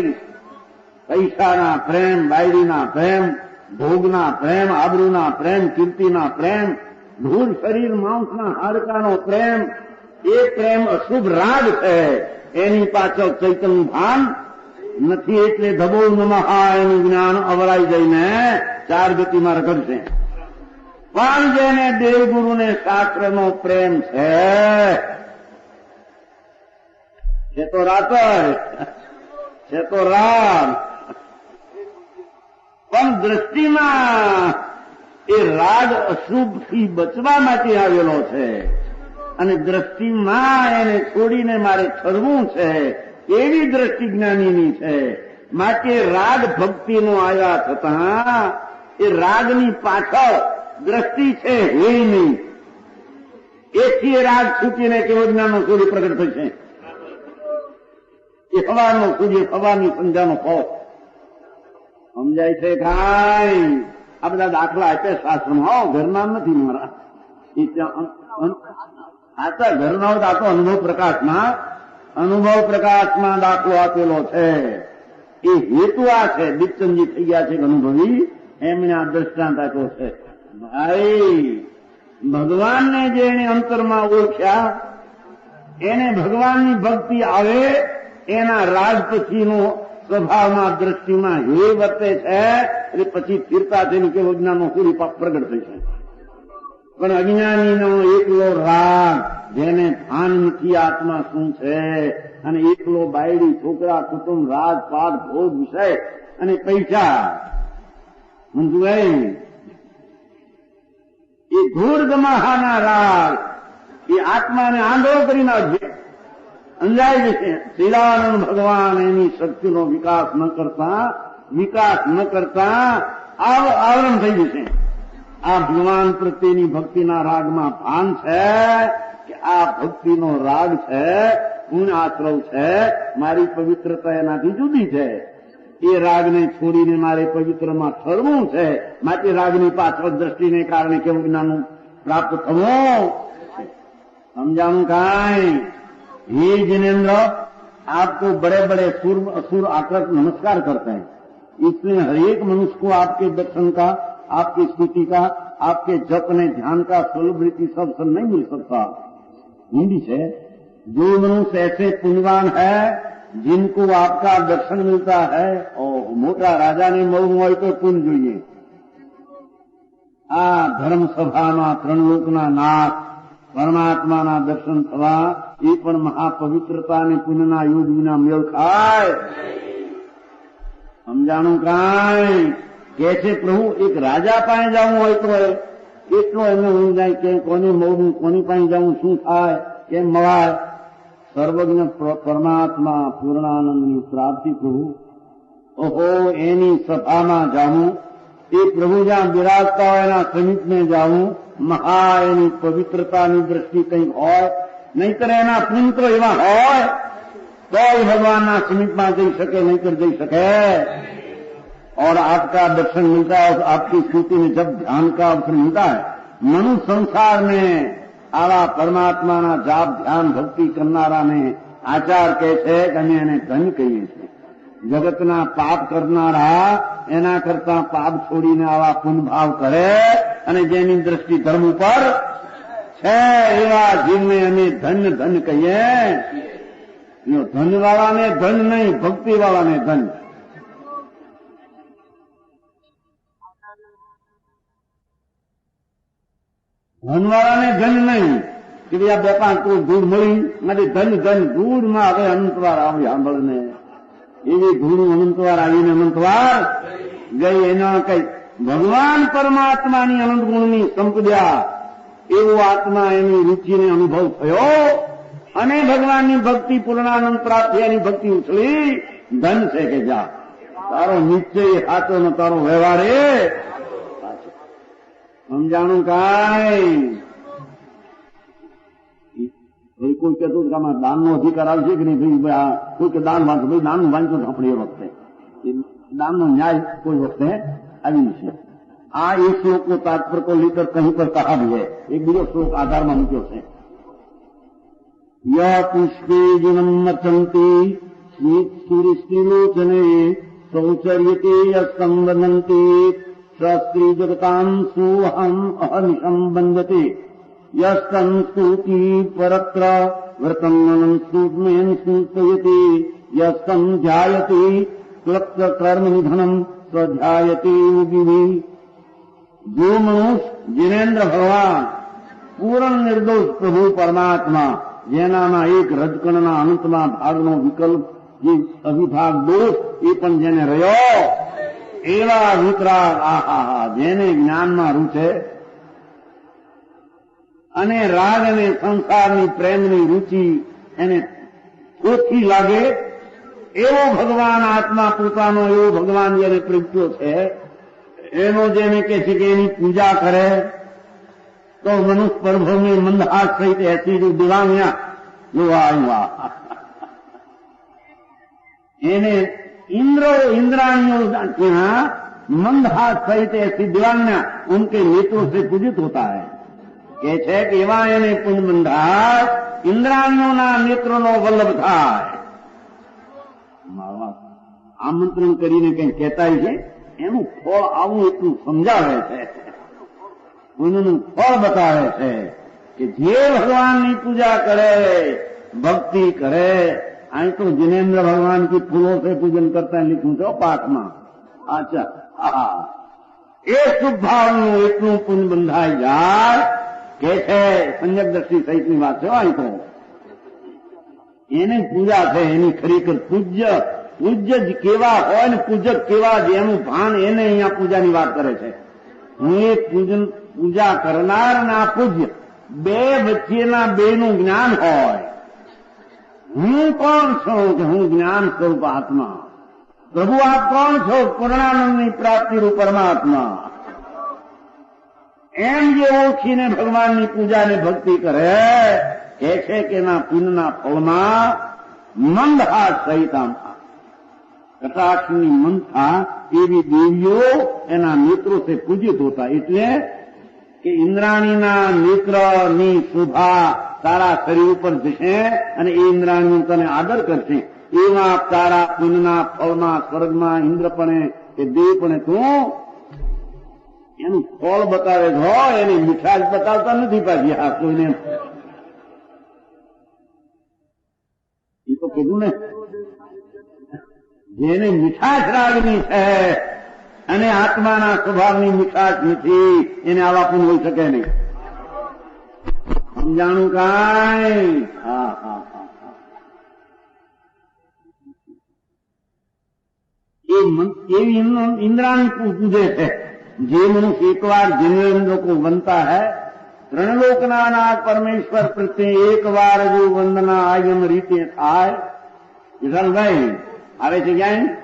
પૈસાના પ્રેમ, બાયડીના પ્રેમ, ભોગના પ્રેમ, આબરૂના પ્રેમ, કીર્તિના પ્રેમ, ધૂળ શરીર માંસના હાડકાનો પ્રેમ, એ પ્રેમ અશુભ રાગ છે. એની પાછળ ચૈતન્ય ભાન નથી, એટલે ધબો નમઃ એનું જ્ઞાન અવરાઈ જઈને ચાર ગતિમાં રખડશે. પણ જેને દેવગુરુને શાસ્ત્રનો પ્રેમ છે તો રાતર, છે તો રાગ, પણ દ્રષ્ટિમાં એ રાગ અશુભથી બચવા માટે આવેલો છે અને દ્રષ્ટિમાં એને છોડીને મારે ઠરવું છે એવી દ્રષ્ટિ જ્ઞાનીની છે. માટે રાગ ભક્તિનો આવ્યા છતાં એ રાગની પાછળ દ્રષ્ટિ છે એ નહીં. એથી એ રાગ છૂટીને કેવો જ્ઞાનનો સૂર્ય પ્રગટ થશે. એ હવાનો સૂર્ય, હવાની સંધ્યાનો પૌ. સમજાય છે કાંઈ? આ બધા દાખલા આપ્યા શાસ્ત્રમાં, ઘરના નથી મારા. આ તો ઘરના આ તો અનુભવ પ્રકાશમાં દાખલો આપેલો છે. એ હેતુ આ છે. દીપચંદજી થઈ ગયા છે અનુભવી, એમને આ દ્રષ્ટાંત આપ્યો છે. ભાઈ, ભગવાનને જે એને અંતરમાં ઓળખ્યા એને ભગવાનની ભક્તિ આવે, એના રાગ પછીનો સ્વભાવમાં દ્રષ્ટિમાં હે વર્તે છે, એટલે પછી સ્થિરતા થઈને કેવો જ્ઞાનનો સૂર્ય પ્રગટ થશે. પણ અજ્ઞાનીનો એકલો રાગ, જેને ભાન નથી આત્મા શું છે, અને એકલો બાયડી, છોકરા, કુટુંબ, રાજપાટ, ભોગ, વિષય અને પૈસા, સમજું? એ ધૂળ ગમાહાના રાગ એ આત્માને આંધળો કરી નાખશે, અંજાઈ જશે. શ્રીરાનંદ ભગવાન એની શક્તિનો વિકાસ ન કરતા આવરણ થઈ જશે. આ ભગવાન પ્રત્યેની ભક્તિના રાગમાં ભાન છે કે આ ભક્તિનો રાગ છે, પૂર્ણ આશ્રવ છે, મારી પવિત્રતા એનાથી જુદી છે. એ રાગને છોડીને મારે પવિત્રમાં ઠરવું છે. માટે રાગની પાછળ દ્રષ્ટિને કારણે કેવું જ્ઞાન પ્રાપ્ત થવું. समझाऊं काई? ये जिनेन्द्र आपको बड़े बड़े असुर आकर नमस्कार करते हैं, इसलिए हर एक मनुष्य को आपके दर्शन का, आपकी स्तुति का, आपके जप ने ध्यान का सेलिब्रिटी सब नहीं मिल सकता. हिंदी से जो मनुष्य ऐसे पुण्यवान है जिनको आपका दर्शन मिलता है, और मोटा राजा ने મળવું હોય તો પુण्य જોઈએ. આ ધર્મ સભામાં ત્રણ લોકના નાથ પરમાત્માના દર્શન થવા એ પણ મહાપવિત્રતા અને પુણ્યના યોગ વિના મેળ ખાય. સમજાણું કાંઈ? કે છે પ્રભુ એક રાજા પાસે જવું હોય તો એટલો એમને હું જાય કે કોને મળવું, કોની પાસે જવું, શું થાય, કેમ મળાય. સર્વજ્ઞ પરમાત્મા પૂર્ણાનંદની પ્રાપ્તિ પ્રભુ, ઓહો એની સભામાં જાવું, એ પ્રભુ જ્યાં બિરાજતા હોય એના સમીપને જાવું, મહા એની પવિત્રતાની દ્રષ્ટિ કંઈક હોય, નહીતર એના પુત્ર એવા હોય તો ભગવાનના સમીપમાં જઈ શકે, નહીતર જઈ શકે. और आपका दर्शन मिलता है, आपकी स्तुति में जब ध्यान का अवसर मिलता है, मनुष्य संसार में आवा परमात्माना जाप ध्यान भक्ति करनाराने आचार कहे छे के अमे एने धन्य कहीए छीए. जगतना पाप करनारा एना करता पाप छोड़ीने आवा पुण्य भाव करे અને જેની દ્રષ્ટિ ધર્મ ઉપર છે એવા જીવને અમે ધન્ય ધન્ય કહીએ. ધનવાળાને ધન નહીં, ભક્તિવાળાને ધન. ધનવાળાને ધન નહીં કે ભાઈ આ બે પાંચ ધૂળ મળી માટે ધન ધન. ધૂળમાં હવે અનંતવાર આવી સાંભળને, એવી ધૂળ અનંતવાર આવીને અનંતવાર ગઈ. એના કઈ ભગવાન પરમાત્માની અનંત ગુણની સંપદ્યા એવો આત્મા એની રુચિને અનુભવ થયો અને ભગવાનની ભક્તિ પૂર્ણાનંદ પ્રાપ્ત એની ભક્તિ ઉછળી. ધન છે કે જા તારો નિશ્ચય સાચો ને તારો વ્યવહાર એ સમજાણું કાંઈ? કોઈ કહેતું કે આમાં દાનનો અધિકાર આવશે કે નહીં? ભાઈ કોઈ કે દાન વાંચો, ભાઈ દાન વાંચો આપણે એ વખતે દાનનો ન્યાય કોઈ વખતે આવી છે. આ એક શ્લોક को तात्पर्य को लेकर कहीं पर कहा भी है. एक બીજો શ્લોક આધારમાં મૂક્યો છે. ય પુષ્પે જીવન મચંતી स्त्रीलोचने सौचर्यते यस्संवदन्ते स्त्रीजगताम् सोऽहम् अहनिशम् वन्दते यस्तंस्तुति परत्र व्रतम् सूक्ष्मेन सूचयते यस्तम् ध्यायते क्लप्त कर्म निधनम् स्वध्यायते योगिभिः। जो मनुष्य जिनेन्द्र भगवान पूर्ण निर्दोष प्रभु परमात्मा જેનામાં એક રજકણના અંતમાં ભાગનો વિકલ્પ જે અવિભાગ દોષ એ પણ જેને રહ્યો એવા વિતરાગ આહા જેને જ્ઞાનમાં રૂચે અને રાગ અને સંસારની પ્રેમની રુચિ એને ઓછી લાગે એવો ભગવાન આત્મા પોતાનો એવો ભગવાન જેને પ્રગટ્યો છે એનો જેને કહે છે કે એની પૂજા કરે तो मनुष्य प्रभु में मंदहास सहित ऐसी जो दिवांगियां जो आयुआ इन्हें इंद्राणियों के यहाँ मंदहास सहित ऐसी दिवांगियां उनके नेत्रों से पूजित होता है कहते कि एवा एने पुण्य मंदहास इंद्राणियों ना नेत्रों नो वल्लभ था आमंत्रण करीने कहीं कहता है एनु फल आवू एटલું સમજાવે છે उन्होंने फल बतावे है कि जे भगवान की पूजा करे भक्ति करे आई तो जिनेन्द्र भगवान की फूलों से पूजन करता है लिखूं तो पाठ में अच्छा ए शुभ भाव एटलू पुण्य बंधाई जाए के संजक दृष्टि सहित बात है आई तो एनी पूजा है एनी खरीकर पूज्य पूज्य केवा होय ने पूजक केवा जेनु भान एने अहींया पूजा नी बात करे छे હું એક પૂજા કરનાર ના પૂજ્ય બે વચ્ચેના બેનું જ્ઞાન હોય હું કોણ છું કે હું જ્ઞાન સ્વરૂપ આત્મા પ્રભુ આપ કોણ છો પૂર્ણાનંદની પ્રાપ્તિરૂપ પરમાત્મા એમ જે ઓળખીને ભગવાનની પૂજા ને ભક્તિ કરે એ છે કે એના પુણ્યના ફળમાં મંદહાસ સહિત કટાક્ષની મંથા એવી દેવીઓ એના નેત્રો से પૂજિત હોતા એટલે કે ઇન્દ્રાણીના નેત્રની શોભા તારા શરીર ઉપર જશે અને એ ઇન્દ્રાણીઓ તને આદર કરશે એવા તારા પુણ્યના ફળમાં સ્વર્ગમાં ઇન્દ્રપણે કે દેવપણે તું એનું ફળ બતાવે છો એની મીઠાશ બતાવતા નથી પાછી આ કોઈને એ તો કીધું ને જેને મીઠાશ રાગની છે અને આત્માના સ્વભાવની મીઠાશ નથી એને આવા પણ હોઈ શકે નહીં સમજાણું કાંઈ એવી इंद्राणी पूजे है जे मनुष्य एक बार जिनेन्द्र को बनता है त्रणलोकना नाथ परमेश्वर प्रत्ये एक बार जो वंदना आयम रीते थाय विशाल भाई आवे છે ક્યાંય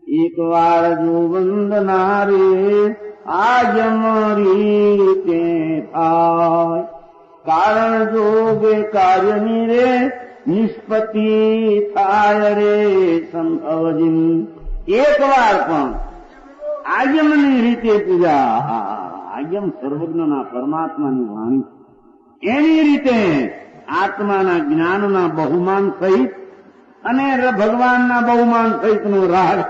एक बार जो वंदना रे आयम रीते थाय कारण जोगे कार्यनी रे निष्पत्ति थाय रे संभवजिन एक बार पण आयमनी रीते पूजा आयम सर्वज्ञना परमात्मानी वाणी एनी रीते आत्माना ज्ञानना बहुमान सहित અને ભગવાનના બહુમાન સહિતનો રાગ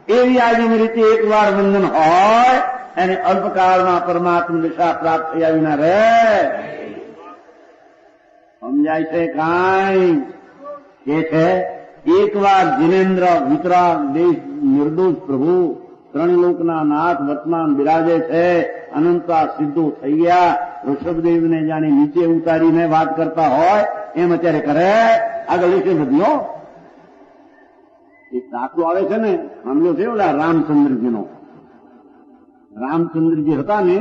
એવી આયમ રીતે એક વાર વંદન હોય અને અલ્પકાળમાં પરમાત્મા દિશા પ્રાપ્ત થયા વિના રહે સમજાય છે કાંઈ કે છે એક વાર જીનેન્દ્ર વિતરાગ દેશ નિર્દોષ પ્રભુ ત્રણલોકના નાથ વર્તમાન બિરાજે છે અનંતા સિદ્ધો થઈ ગયા ઋષભદેવને જાણે નીચે ઉતારીને વાત કરતા હોય એમ અત્યારે કરે આગળ લીધે વધ્યો એક દાખલો આવે છે ને મામલો છે ઓલા રામચંદ્રજીનો રામચંદ્રજી હતા ને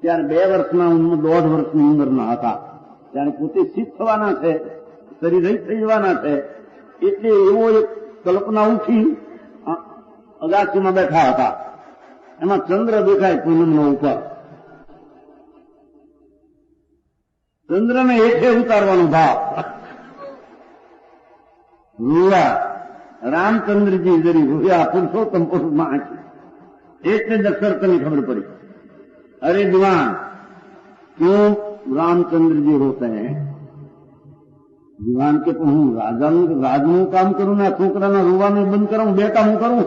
ત્યારે 2 વર્ષના 1.5 વર્ષની ઉંમરના હતા ત્યારે પોતે સિદ્ધ થવાના છે શરીર રહિત થઈ જવાના છે એટલે એવો એક કલ્પના ઉઠી અગાસીમાં બેઠા હતા એમાં ચંદ્ર દેખાય પૂનમનો ઉપર ચંદ્રને હેઠે ઉતારવાનો ભાવ રોયા રામચંદ્રજી જરી રોયા પુરુષોત્તમ પુરુષમાં આંખી એટલે દશરથને ખબર પડી अरे दीवान क्यों रामचंद्र जी रोते हैं યુવાન કે હું રાજનું કામ કરું ને છોકરાના રોવાનું બંધ કરું, બે કામ કરું.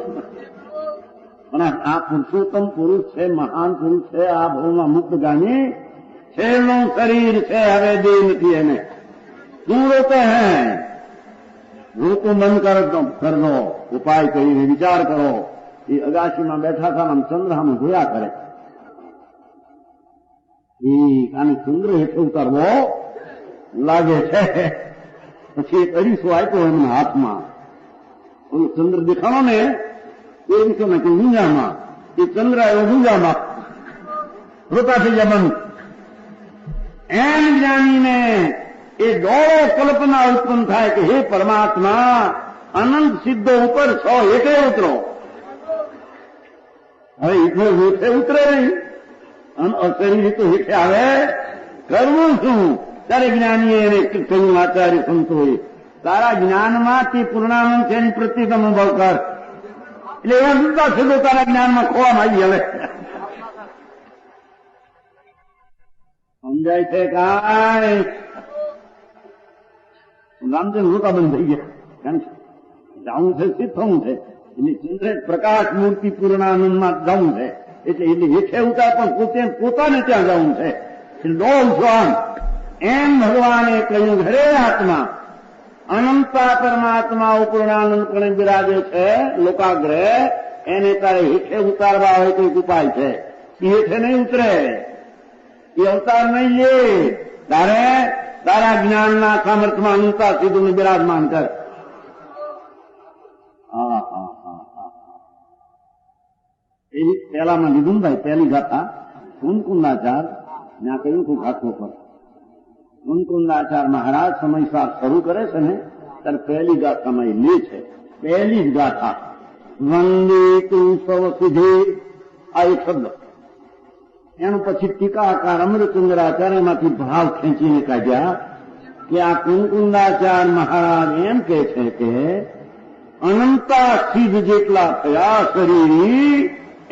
પણ આ પુરુષોત્તમ પુરુષ છે, મહાન પુરુષ છે, આ ભાવમાં મુક્ત ગામી છેલ્લું શરીર છે, હવે દેહ નથી એને. શું રોતે હૈ? રોતું બંધ કર દો, ઉપાય કરીને વિચાર કરો. એ અગાશીમાં બેઠા હતા આમ ચંદ્ર આમ જોયા કરે. આને ચંદ્ર હેઠે ઉતારવો લાગે છે. પછી એક અરીસો આપ્યો એમના હાથમાં. ચંદ્ર દેખાણો ને એ અરીસો ને કે ગુંજામાં, એ ચંદ્ર આવ્યો ગુંજામાં, રોતા થઈ ગયા બંધ. એમ જાણીને એ દોડો કલ્પના ઉત્પન્ન થાય કે હે પરમાત્મા, અનંત સિદ્ધો ઉપર છો, હેઠે ઉતરો. હવે એટલે હેઠે ઉતરે નહીં, અશરીર તો હેઠે આવે, કરવું શું? ત્યારે જ્ઞાનીએ એને કહ્યું, આચાર્ય સંતોએ, તારા જ્ઞાનમાં તે પૂર્ણાનંદ છે એની પ્રત્યેક અનુભવ કર. એટલે એવા જુદા છેદો તારા જ્ઞાનમાં ખોવામાં આવી. હવે સમજાય છે કાંઈ? રામચંદ્ર રોતા બંધ થઈ ગયા. કારણ કે જાવું છે, સિદ્ધ થવું છે. એટલે ચંદ્ર પ્રકાશ મૂર્તિ પૂર્ણાનંદમાં જવું છે. એટલે હેઠે ઉતાર પણ પોતાને ત્યાં જવું છે. ડોલ છો આમ. એમ ભગવાને કહ્યું, હરે આત્મા, અનંતા પરમાત્મા પૂર્ણાનંદ પણ બિરાજે છે લોકાગ્રહ, એને તારે હેઠે ઉતારવા હોય કોઈ ઉપાય છે. એ હેઠે નહીં ઉતરે, એ અવતાર નહીં લે. તારે તારા જ્ઞાનના સામર્થ્યમાં અનંતા સીધું બિરાજમાન કર. એ પહેલામાં લીધું ને ભાઈ, પહેલી ગાથા કુંદકુંદાચાર ત્યાં કહ્યું તું ઘાટો પર. કુંદકુંદાચાર મહારાજ સમયસાર શરૂ કરે છે ને ત્યારે પહેલી ગાથામાં એ લે છે. પહેલી જ ગાથા વંદે તું સવ સિદ્ધિ, આ એક શબ્દ. એનું પછી ટીકાકાર અમૃતચંદ્રાચાર્યમાંથી ભાવ ખેંચીને કાઢ્યા કે આ કુંદકુંદાચાર મહારાજ એમ કે છે કે અનંતા સિદ્ધ જેટલા થયા શરીર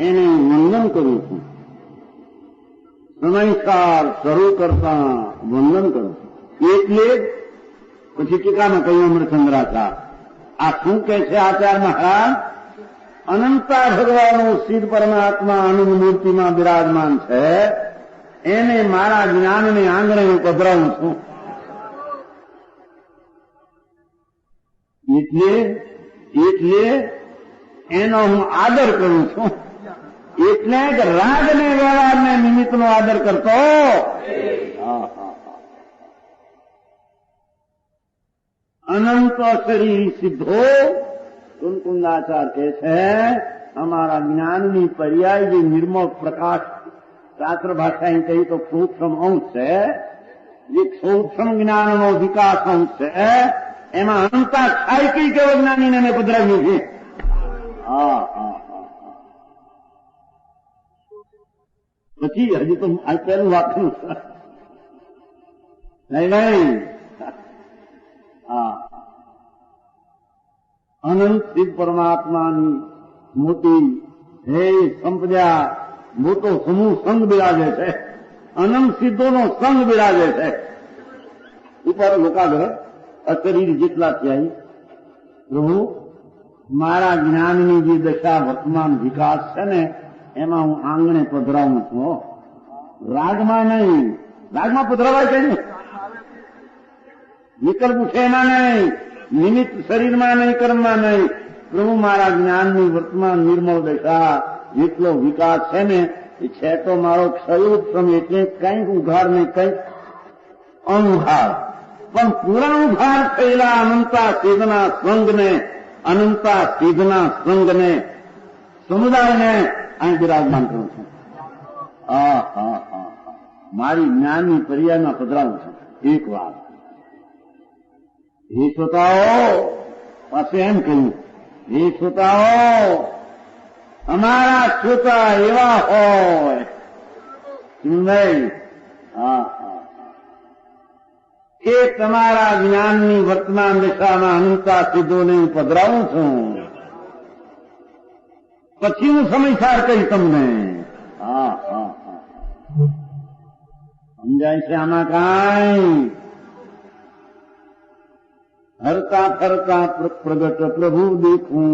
એને વંદન કરું છું. સમયસાર શરૂ કરતા વંદન કરું છું. એટલે પછી ટીકામાં કહ્યું અમૃતચંદ્રાચાર, આ શું કે છે આચાર મહારાજ? અનંતા ભગવાનનો સિદ્ધ પરમાત્મા અનંત મૂર્તિમાં બિરાજમાન છે, એને મારા જ્ઞાનને આંગણે હું પધરાવું છું. એટલે એનો હું આદર કરું છું. એટલે કે રાગને વ્યવહારને નિમિત્તનો આદર કરતો. અનંત શરીર સિદ્ધો કુંદકુંદાચાર કહે છે અમારા જ્ઞાનની પર્યાય જે નિર્મળ પ્રકાશ, શાસ્ત્ર ભાષા એમ કહી તો સૂક્ષ્મ અંશ છે, જે સૂક્ષ્મ જ્ઞાનનો વિકાસ અંશ છે, એમાં અનંતા થાય કઈ કેવો જ્ઞાનીને મેં પધરાવ્યું છે. પછી હજી તો આ પહેલું વાક્ય નહીં. અનંત સિદ્ધ પરમાત્માની મોટી હે સંપદા મોટો સમૂહ સંઘ બિરાજે છે. અનંત સિદ્ધોનો સંઘ બિરાજે છે. ઉપર લોકાગ્રહ અશરીર જેટલા થયા. પ્રભુ મારા જ્ઞાનની જે દશા વર્તમાન વિકાસ છે ને એમાં હું આંગણે પધરાવું છું. રાગમાં નહીં. રાગમાં પધરાવાય છે ને, વિકલ્પ છે એના નહીં, નિમિત્ત શરીરમાં નહીં, કર્મમાં નહીં. પ્રભુ મારા જ્ઞાનની વર્તમાન નિર્મળ દશા જેટલો વિકાસ છે ને એ છે તો મારો ક્ષયોત્તમ, એટલે કંઈક ઉઘાર ને કંઈક અણુઘાર, પણ પૂરા ઉઘાર થયેલા અનંતા સિદ્ધના સંઘને, અનંતા સિદ્ધના સંઘને, સમુદાયને અહીં બિરાજમાન કરું છું. મારી જ્ઞાનની પર્યાયમાં પધરાવું છું. એક વાત હે શ્રોતાઓ પાસે એમ કહ્યું, હે શ્રોતાઓ અમારા શ્રોતા એવા હોય નહીં એ તમારા જ્ઞાનની વર્તમાન દિશામાં અનંતા સિદ્ધોને હું પધરાવું છું. પછી હું સમયસાર કહીશ તમને. સમજાય છે આમાં કાંઈ? હરતા ફરતા પ્રગટ પ્રભુ દેખું,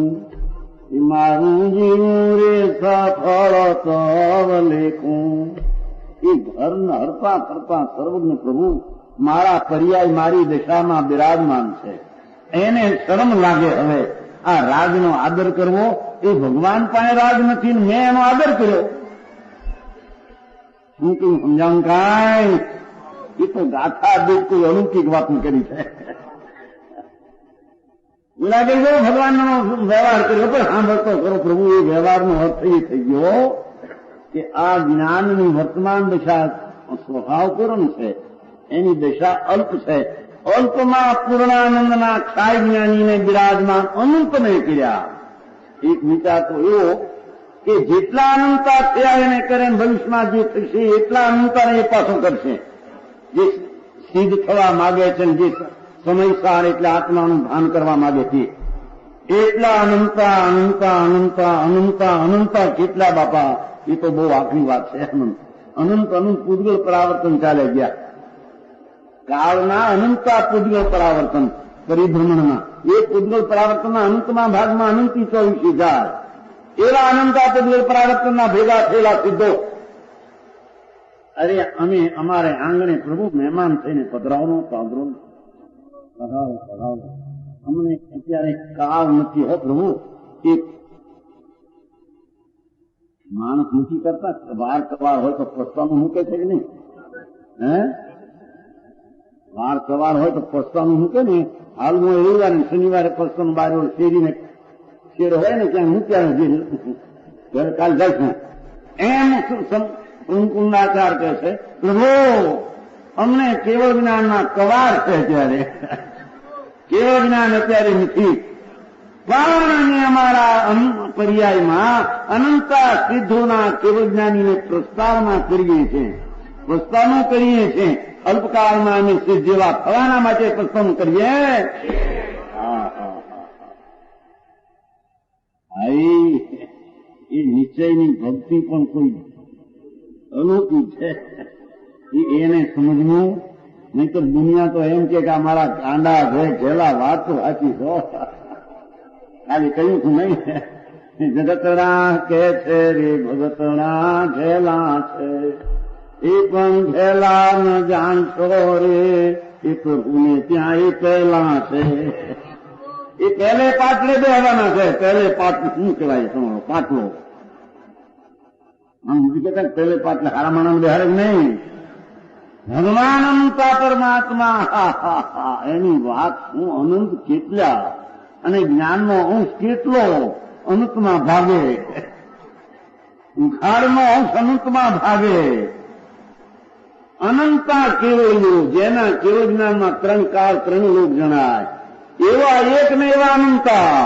મારું જીવું રે સફળ તવ લેખું. એ હરતા ફરતા સર્વજ્ઞ પ્રભુ મારા પર્યાય મારી દશામાં બિરાજમાન છે. એને શરમ લાગે હવે આ રાજનો આદર કરવો. એ ભગવાન પાસે રાજ નથી, મેં એનો આદર કર્યો. હું કયું સમજાવું કાંઈ? એ તો ગાથા દેખ કોઈ અલૌકિક વાતું કરી છે. લાગે છે ભગવાનનો વ્યવહાર કર્યો, પણ સાંભળતો કરો પ્રભુ. એ વ્યવહારનો અર્થ એ થઈ ગયો કે આ જ્ઞાનની વર્તમાન દશા સ્વભાવ પૂર્ણ છે, એની દશા અલ્પ છે. અલ્પમાં પૂર્ણાનંદના ક્ષાય જ્ઞાનીને બિરાજમાન અનંતને કર્યા. એક વિચાર તો એવો કે જેટલા અનંતા થયા એને કરે, ભવિષ્યમાં જે થશે એટલા અનંતાને એ પાછો કરશે. જે સિદ્ધ થવા માગે છે, જે સમયસાર એટલે આત્માનું ભાન કરવા માગે છે, એટલા અનંતા અનંતા અનંતા અનંતા અનંતા કેટલા બાપા? એ તો બહુ આખરી વાત છે. અનંત અનંત પૂતગલ પરાવર્તન ચાલે ગયા. કાળના અનંતા પૂતગલ પરાવર્તન પરિભ્રમણના એ પૂતગલ પરાવર્તનના અંતમાં ભાગમાં અનંતી 24,000 એવા અનંતા પૂતગલ પરાવર્તનના ભેગા થયેલા સિદ્ધો. અરે અમે અમારે આંગણે પ્રભુ મહેમાન થઈને પધરાવનો પાદરો પધારો પધારો. અમને અત્યારે કાળ નથી હો પ્રભુ. એક માણસ નથી કરતા, વાર સવાર હોય તો પ્રસ્તાવનું મૂકે છે કે નહીં? હે, વાર સવાર હોય તો પ્રસ્તાવનું મૂકે ને. હાલ હું રવિવારે શનિવારે પ્રસ્તાવનું બાર શેરીને શેર હોય ને ક્યાં મૂક્યા કાલ જાય છે. એમ કુંડાચાર કહે છે પ્રભુ અમને કેવળ જ્ઞાનના કવાર છે. અત્યારે કેવળ જ્ઞાન અત્યારે નથી, પણ અમે અમારા પર્યાયમાં અનંતા સિદ્ધોના કેવળ જ્ઞાનીને પ્રસ્તાવના કરીએ છીએ. પ્રસ્તાવનો કરીએ છીએ. અલ્પકાળમાં અમે સિદ્ધ જેવા થવાના માટે પ્રસ્તાવ કરીએ. એ નિશ્ચયની ભક્તિ પણ કોઈ અલૌકિક છે. એને સમજવું. નહીં તો દુનિયા તો એમ કે આ મારા કાંડા છે છેલ્લા વાત તો સાચી છો. ખાલી કહ્યું છું નહીં. જગતના કે છે રે ભગતના ઘેલા છે, એ પણ ઘેલા ન જાણશો રે, એ પ્રભુને ત્યાં એ પહેલા છે. એ પહેલે પાટલે બેહવાના છે. પહેલે પાટલું શું કહેવાય તમારો પાટલો? આમ બીજું કહેતા પહેલે પાટલે હારા માણસ બેહાડે નહીં. ભગવાન અનંતા પરમાત્મા એની વાત શું? અનંત કેટલા અને જ્ઞાનનો અંશ કેટલો અનંતમાં ભાગે, ઉખાડનો અંશ અનંતમાં ભાગે. અનંતા કેવળ્યો જેના કેવળ જ્ઞાનમાં 3 કાળ 3 લોક જણાય એવા એક ને એવા અનંતા.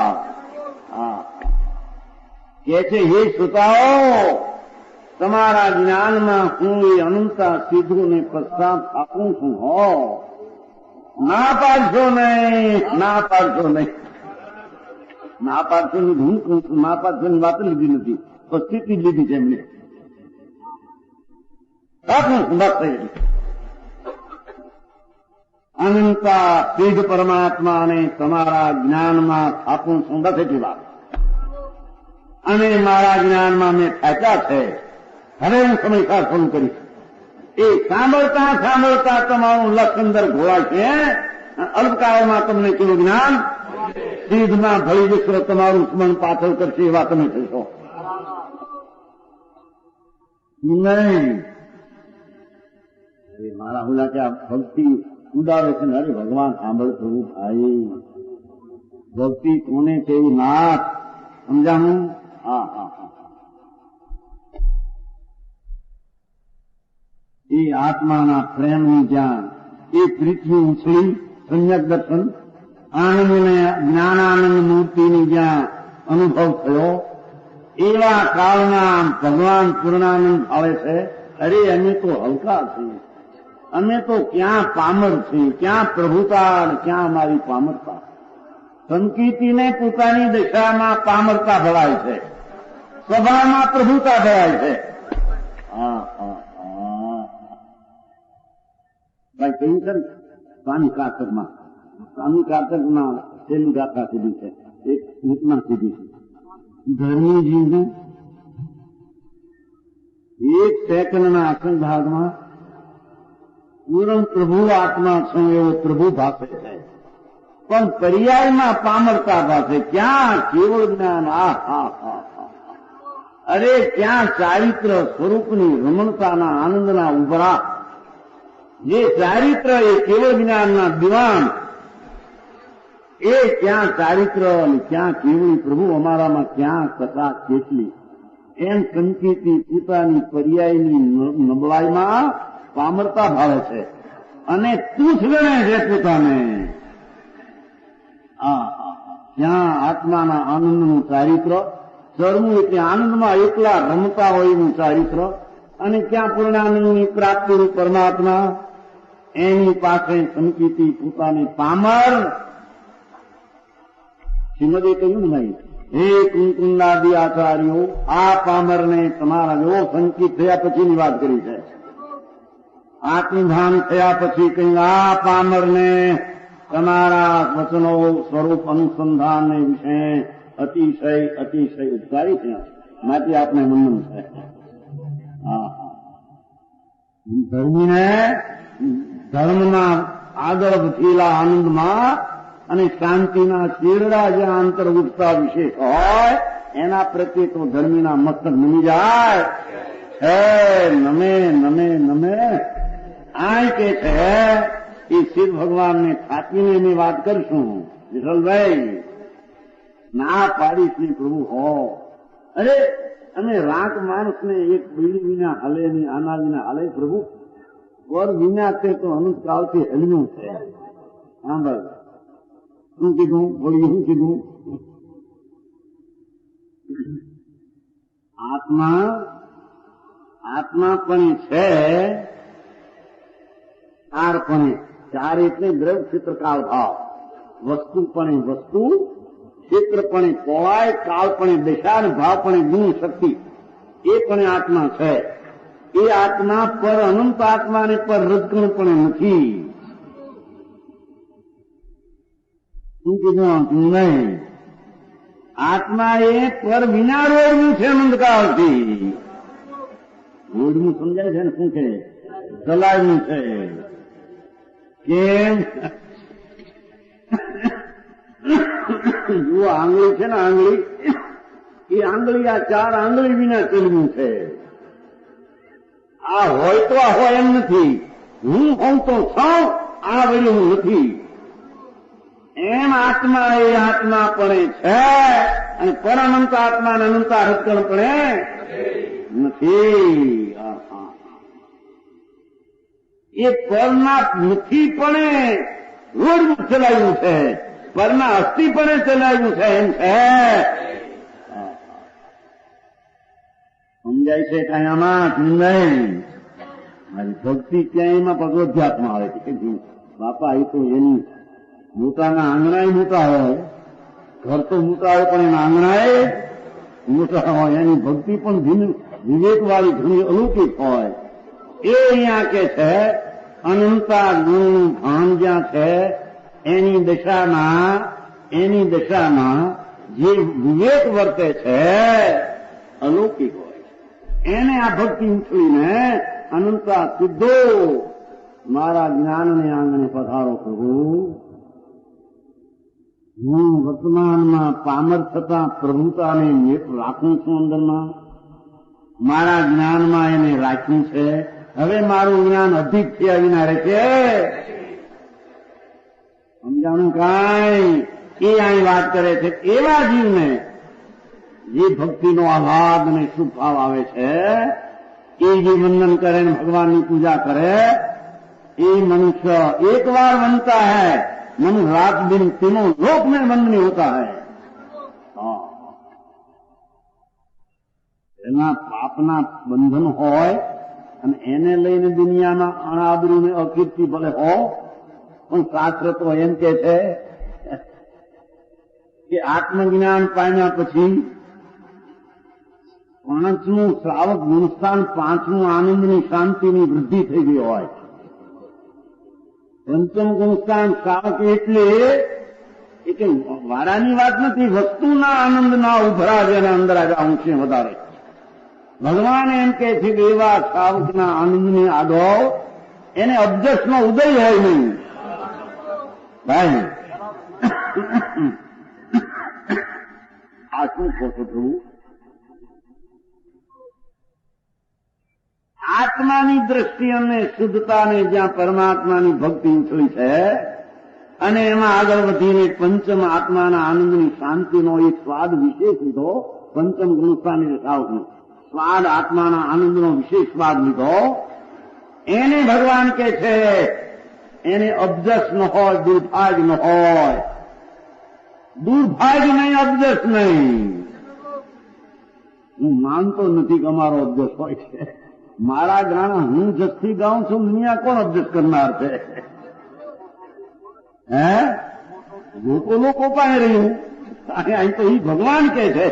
કે છે હે શ્રોતાઓ, તમારા જ્ઞાનમાં હું એ અનંતા સિદ્ધોને પ્રસ્તાવ આપું છું. હો, ના પાડશો નહીં, ના પાડશો નહીં. ના પાડશો ની હું કહું છું. ના પાડશોની વાત લીધી નથી, સ્થિતિ લીધી છે એમને. અનંતા સિદ્ધ પરમાત્માને તમારા જ્ઞાનમાં આપું છું. બસ એટલી વાત. અને મારા જ્ઞાનમાં મેં થાચ્યા છે. હવે હું સમયસાર શરૂ કરીશ. એ સાંભળતા સાંભળતા તમારું લક્ષ અંદર ઘોળાય છે. અલ્પકાળમાં તમને કેવું જ્ઞાન સિદ્ધમાં ભળી જશો. તમારું સ્મરણ પાછળ કરશે એવા તમે થશો નહીં. મારા હુલા કે આ ભક્તિ ઉડાવે છે ને, અરે ભગવાન સાંભળ થવું ભાઈ. ભક્તિ કોને કેવી નાથ સમજાવું? હા હા હા. એ આત્માના પ્રેમની જ્ઞાન, એ પૃથ્વી ઉછળી સમ્યક દર્શન, આનંદને જ્ઞાનાનંદ મૂર્તિની જ્યાં અનુભવ થયો, એવા કાળના ભગવાન પૂર્ણાનંદ આવે છે. અરે અમે તો હલકા છીએ, અમે તો ક્યાં પામર છીએ, ક્યાં પ્રભુતા, ક્યાં અમારી પામરતા. સંકીર્તિને પોતાની દશામાં પામરતા ભળાય છે, સ્વભાવમાં પ્રભુતા ભળાય છે. હા હા હા ભાઈ કહ્યું છે ને સ્વામી કાકરમાં સ્વામી કાતરના છેલ્લી ગાથા સુધી છે, એક ગીતમાં સુધી છે. ધર્મીજીને એક સેકન્ડના આસન ભાગમાં પૂર્ણ પ્રભુ આત્મા છું એવો પ્રભુ ભાષે છે, પણ પર્યાયમાં પામરતા ભાષે. ક્યાં કેવળ જ્ઞાન! આ હા હા હા, અરે ક્યાં ચારિત્ર સ્વરૂપની રમણતાના આનંદના ઉભરા! જે ચારિત્ર એ કેવળ જ્ઞાનના દિવાન, એ ક્યાં ચારિત્ર અને ક્યાં કેવળી પ્રભુ અમારામાં ક્યાં કથા કેટલી! એમ સંકેતી પોતાની પર્યાયની નબળાઈમાં પામરતા ભાવે છે અને તુચ્છ ગણે છે પોતાને. જ્યાં આત્માના આનંદનું ચારિત્ર, ચરમું એટલે આનંદમાં એકલા રમતા હોય એનું ચારિત્ર, અને ક્યાં પૂર્ણાનંદની પ્રાપ્તિનું પરમાત્મા, એની પાસે સંકેતી પોતાની પામર. શ્રીમદે કહ્યું ને ભાઈ, હે કુંકુંદાદી આચાર્યો, આ પામરને તમારા જેવો સંકિત થયા પછીની વાત કરી છે. આત્મભાન થયા પછી કહ્યું આ પામરને તમારા વચનો સ્વરૂપ અનુસંધાનને વિશે અતિશય અતિશય ઉપકારી છે, માટે આપને વંદન છે. ધર્મીને ધર્મના આગળ વધેલા આનંદમાં અને શાંતિના શેરડા જ્યાં અંતર ઉઠતા વિશેષ હોય એના પ્રત્યે તો ધર્મીના મસ્તક નમી જાય. હે નમે નમે નમે આ કે છે એ શિવ ભગવાનને થાકીને એની વાત કરશું. વિઠ્ઠલભાઈ ના પાડીશ નહીં પ્રભુ હો. અરે અમે રાત માણસને એક બીડી વિના હાલે નહીં, આના વિના હાલે પ્રભુ. વર વિના તે તો અનુકાળથી હલ્યું છે. સાંભળ શું કીધું, બોલ્યું શું કીધું? આત્મા આત્મા પણ છે, ચાર પણ, ચાર એટલે દ્રવ ક્ષેત્રકાળ ભાવ. વસ્તુ પણ વસ્તુ, ક્ષેત્ર પણ પહોળાઈ, કાળ પણ દિશા, ભાવ પણ ગુણ શક્તિ, એ પણ આત્મા છે. એ આત્મા પર અનંત આત્માને પર રજકણ પણ નથી. શું કીધું? નહીં. આત્મા એ પર વિના રોડનું છે અનંતકાળથી. રોડનું સમજાય છે ને શું છે? ચલાવ્યું છે. કેમ? જુઓ આંગળી છે ને, આંગળી, એ આંગળી આ ચાર આંગળી વિના ચલવું છે. આ હોય તો આ હોય એમ નથી. હું હોઉં તો છું, આ વળી હું નથી. એમ આત્મા એ આત્મા પણ છે, અને પરઅનંત આત્મા અને અનંત રજકણ પણ નથી. એ પરના નથી પણ રોડ ચલાવ્યું છે, પરના અસ્થિ પણ ચલાવ્યું છે. એમ છે. સમજાય છે કાંઈ આમાં? નહીં. મારી ભક્તિ ક્યાંયમાં ભગવદ્ધ્યાત્મા આવે છે કે બાપા એ તો એની મોટાના આંગણાય મોટા હોય, ઘર તો મોટા હોય પણ એના આંગણાય મોટા હોય. એની ભક્તિ પણ વિવેકવાળી ઘણી અલૌકિક હોય. એ અહીંયા કે છે અનંતા ગુણ ભાન જ્યાં છે એની દશામાં જે વિવેક વર્તે છે અલૌકિક હોય. એને આ ભક્તિ ઉછળીને અનંતા સિદ્ધો મારા જ્ઞાનને આંગણે પધારો પ્રભુ. હું વર્તમાનમાં પામર થતા પ્રભુતાને રાખું છું અંદરમાં, મારા જ્ઞાનમાં એને રાખ્યું છે. હવે મારું જ્ઞાન અધિક થયા વિના રહે છે. સમજાણું કાંઈ? એ અહીં વાત કરે છે. એવા જીવને જે ભક્તિનો આહ્લાદ અને શુભ ભાવ આવે છે, એ જે વંદન કરે ને ભગવાનની પૂજા કરે, એ મનુષ્ય एक बार बनता है मनु रात दिन तीनों लोक में वंदनीय होता है. એના પાપના બંધન હોય અને એને લઈને દુનિયામાં અણાબરૂ ને અકીર્તિ ભલે હો, પણ શાસ્ત્ર તો એમ કે છે કે આત્મજ્ઞાન પામ્યા પછી 5મું શ્રાવક ગુણસ્થાન, 5મું આનંદની શાંતિની વૃદ્ધિ થઈ ગઈ હોય. પંચમ ગુણસ્થાન શ્રાવક એટલે એ કઈ વારાની વાત નથી, વસ્તુના આનંદના ઉભરા જેના અંદર આજે અંશે વધારે. ભગવાન એમ કે છે કે એવા શ્રાવકના આનંદની આગળ એને અબજસનો ઉદય હોય નહીં. ભાઈ આ શું કહો છો પ્રભુ? આત્માની દ્રષ્ટિ અને શુદ્ધતાને જ્યાં પરમાત્માની ભક્તિ ઉછળી છે અને એમાં આગળ વધીને પંચમ આત્માના આનંદની શાંતિનો એક સ્વાદ વિશેષ લીધો. પંચમ ગુણસ્થાની શ્રાવકનો સ્વાદ આત્માના આનંદનો વિશેષ સ્વાદ લીધો. એને ભગવાન કે છે એને અબજસ ન હોય, દુર્ભાગ્ય ન હોય. દુર્ભાગ્ય નહીં, અબજસ નહીં. હું માનતો નથી કે અમારો અબજસ હોય છે. મારા ગાણા હું જસ્થી ગાઉં છું, દુનિયા કોણ અબજસ કરનાર છે? હે લોકો પાસે રહ્યું. અહીં તો એ ભગવાન કે છે.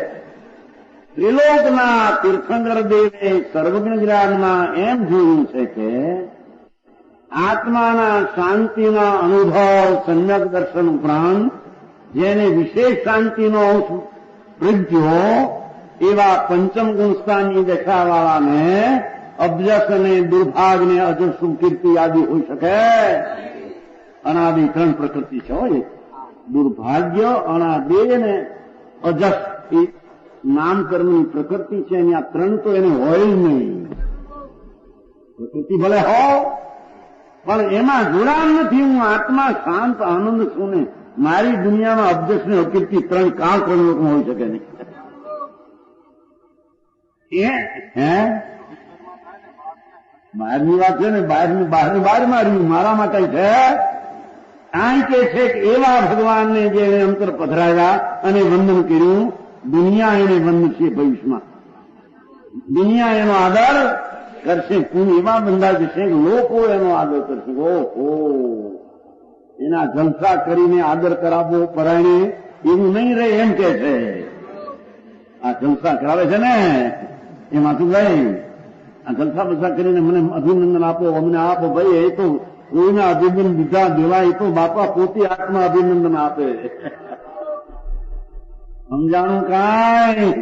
ત્રિલોકના તીર્થંકર દેવે સર્વજ્ઞ જ્ઞાનમાં એમ જોયું છે કે આત્માના શાંતિના અનુભવ સમ્યક દર્શન ઉપરાંત જેને વિશેષ શાંતિનો અંશ પ્રજ્યો એવા પંચમ ગુણસ્થાનની દશાવાળાને અબજસ અને દુર્ભાગ્યને અજસ્સુ કીર્તિ આદિ હોઈ શકે. અનાદિ ત્રણ પ્રકૃતિ છે હોય. દુર્ભાગ્ય, અનાદિ અને અજસ એ નામકર્મની પ્રકૃતિ છે. અને આ ત્રણ તો એને હોય નહીં. પ્રકૃતિ ભલે હો પણ એમાં જોડાણ નથી. હું આત્મા શાંત આનંદ છું ને મારી દુનિયામાં અબજસ ને અકીર્તિ ત્રણ કાળ કોઈ લોકો હોઈ શકે નહીં. બહારની વાત છે ને, બહાર માર્યું મારામાં કઈ છે. અહીં કે છે કે એવા ભગવાનને જેને અંતર પધરાવ્યા અને વંદન કર્યું. દુનિયા એને વંદશે ભવિષ્યમાં. દુનિયા એનો આદર કરશે. પૂર્ણ એવા બંધા જશે કે લોકો એનો આદર કરશે. ઓહો, એના જલસા કરીને આદર કરાવવો પરાયણે એવું નહીં રહે એમ કે છે. આ જલસા કરાવે છે ને એમાં શું ભાઈ આ જલસા બલસા કરીને મને અભિનંદન આપો, અમને આપો. ભાઈ એ તો કોઈના અભિનંદન બીજા દેવાય તો બાપા પોતે આત્મા અભિનંદન આપે. સમજાણું કાંઈ?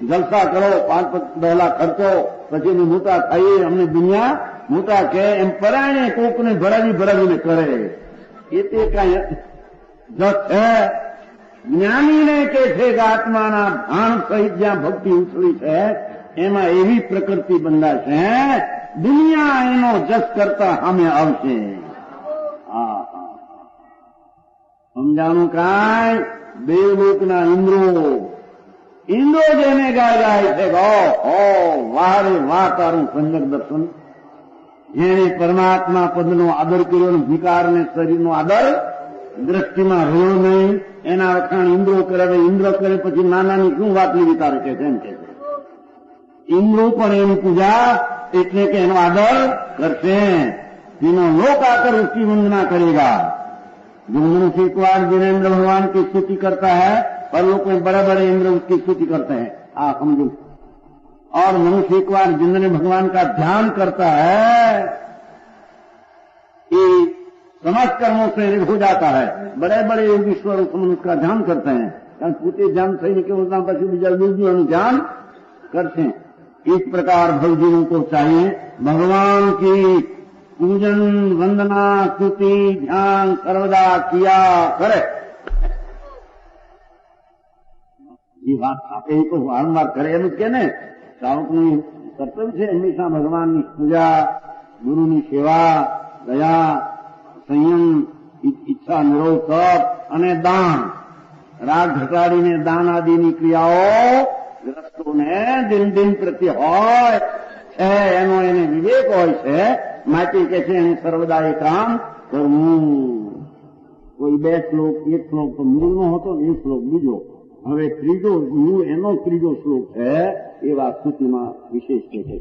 જલસા કરો, 5-10 લાખ ખર્ચો, પછી અમે મોટા થઈએ, અમને દુનિયા મોટા કહે એમ પરાયણે કોકને ભરાવીને કરે. એ તે કાંઈ જસ છે. જ્ઞાનીને કે છે કે આત્માના ભાન સહિત જ્યાં ભક્તિ ઉછળી છે એમાં એવી પ્રકૃતિ બંધાશે દુનિયા એનો જસ કરતા સામે આવશે. સમજાણું કાંઈ? દેવલોકના ઇન્દ્રો જેને ગાય છે વારે વાહ તારું સંજક દર્શન. જેને પરમાત્મા પદનો આદર કર્યો અને વિકારને શરીરનો આદર દ્રષ્ટિમાં રહ્યો નહીં એના વખાણ ઇન્દ્રો કરે. ઇન્દ્ર કરે પછી નાનાની શું વાત લીધી તારે કે છે એમ કે છે. ઇન્દ્રો પણ એની પૂજા એટલે કે એનો આદર કરશે. તેનો લોક आकर उसकी वंदना करेगा. जो मनुष्य एक बार वीरेंद्र भगवान की स्तुति करता है पर लोग बड़े बड़े इंद्र उसकी स्तुति करते हैं. आप समझो. और मनुष्य एक बार जिन्होंने भगवान का ध्यान करता है ये समस्त कर्मों से हो जाता है. बड़े बड़े योगीश्वर मनुष्य का ध्यान करते हैं कारण पूरे ध्यान सही के उसका पशु बीजा ध्यान करते हैं. इस प्रकार भक्तजनों को चाहिए भगवान की पूजन वंदना स्तुति ध्यान सर्वदा किया करे. ये बात आपे तो वारंवार करे एम के ने श्रावकનું કર્તવ્ય છે હંમેશા ભગવાનની પૂજા, ગુરુની સેવા, દયા, સંયમ, ઈચ્છા નિરોધ તપ અને દાન. રાગ ઘટાડીને દાન આદિની ક્રિયાઓ ગ્રસ્તોને દિન પ્રત્યે હોય છે એનો એને વિવેક હોય છે. માટે કે છે એને સર્વદા એ કામ કરવું. કોઈ 2 શ્લોક, 1 શ્લોક તો મૂળનો હતો ને 1 શ્લોક બીજો. હવે ત્રીજો મૂળ એનો ત્રીજો શ્લોક છે એવા સ્તુતિમાં વિશેષ કહે છે.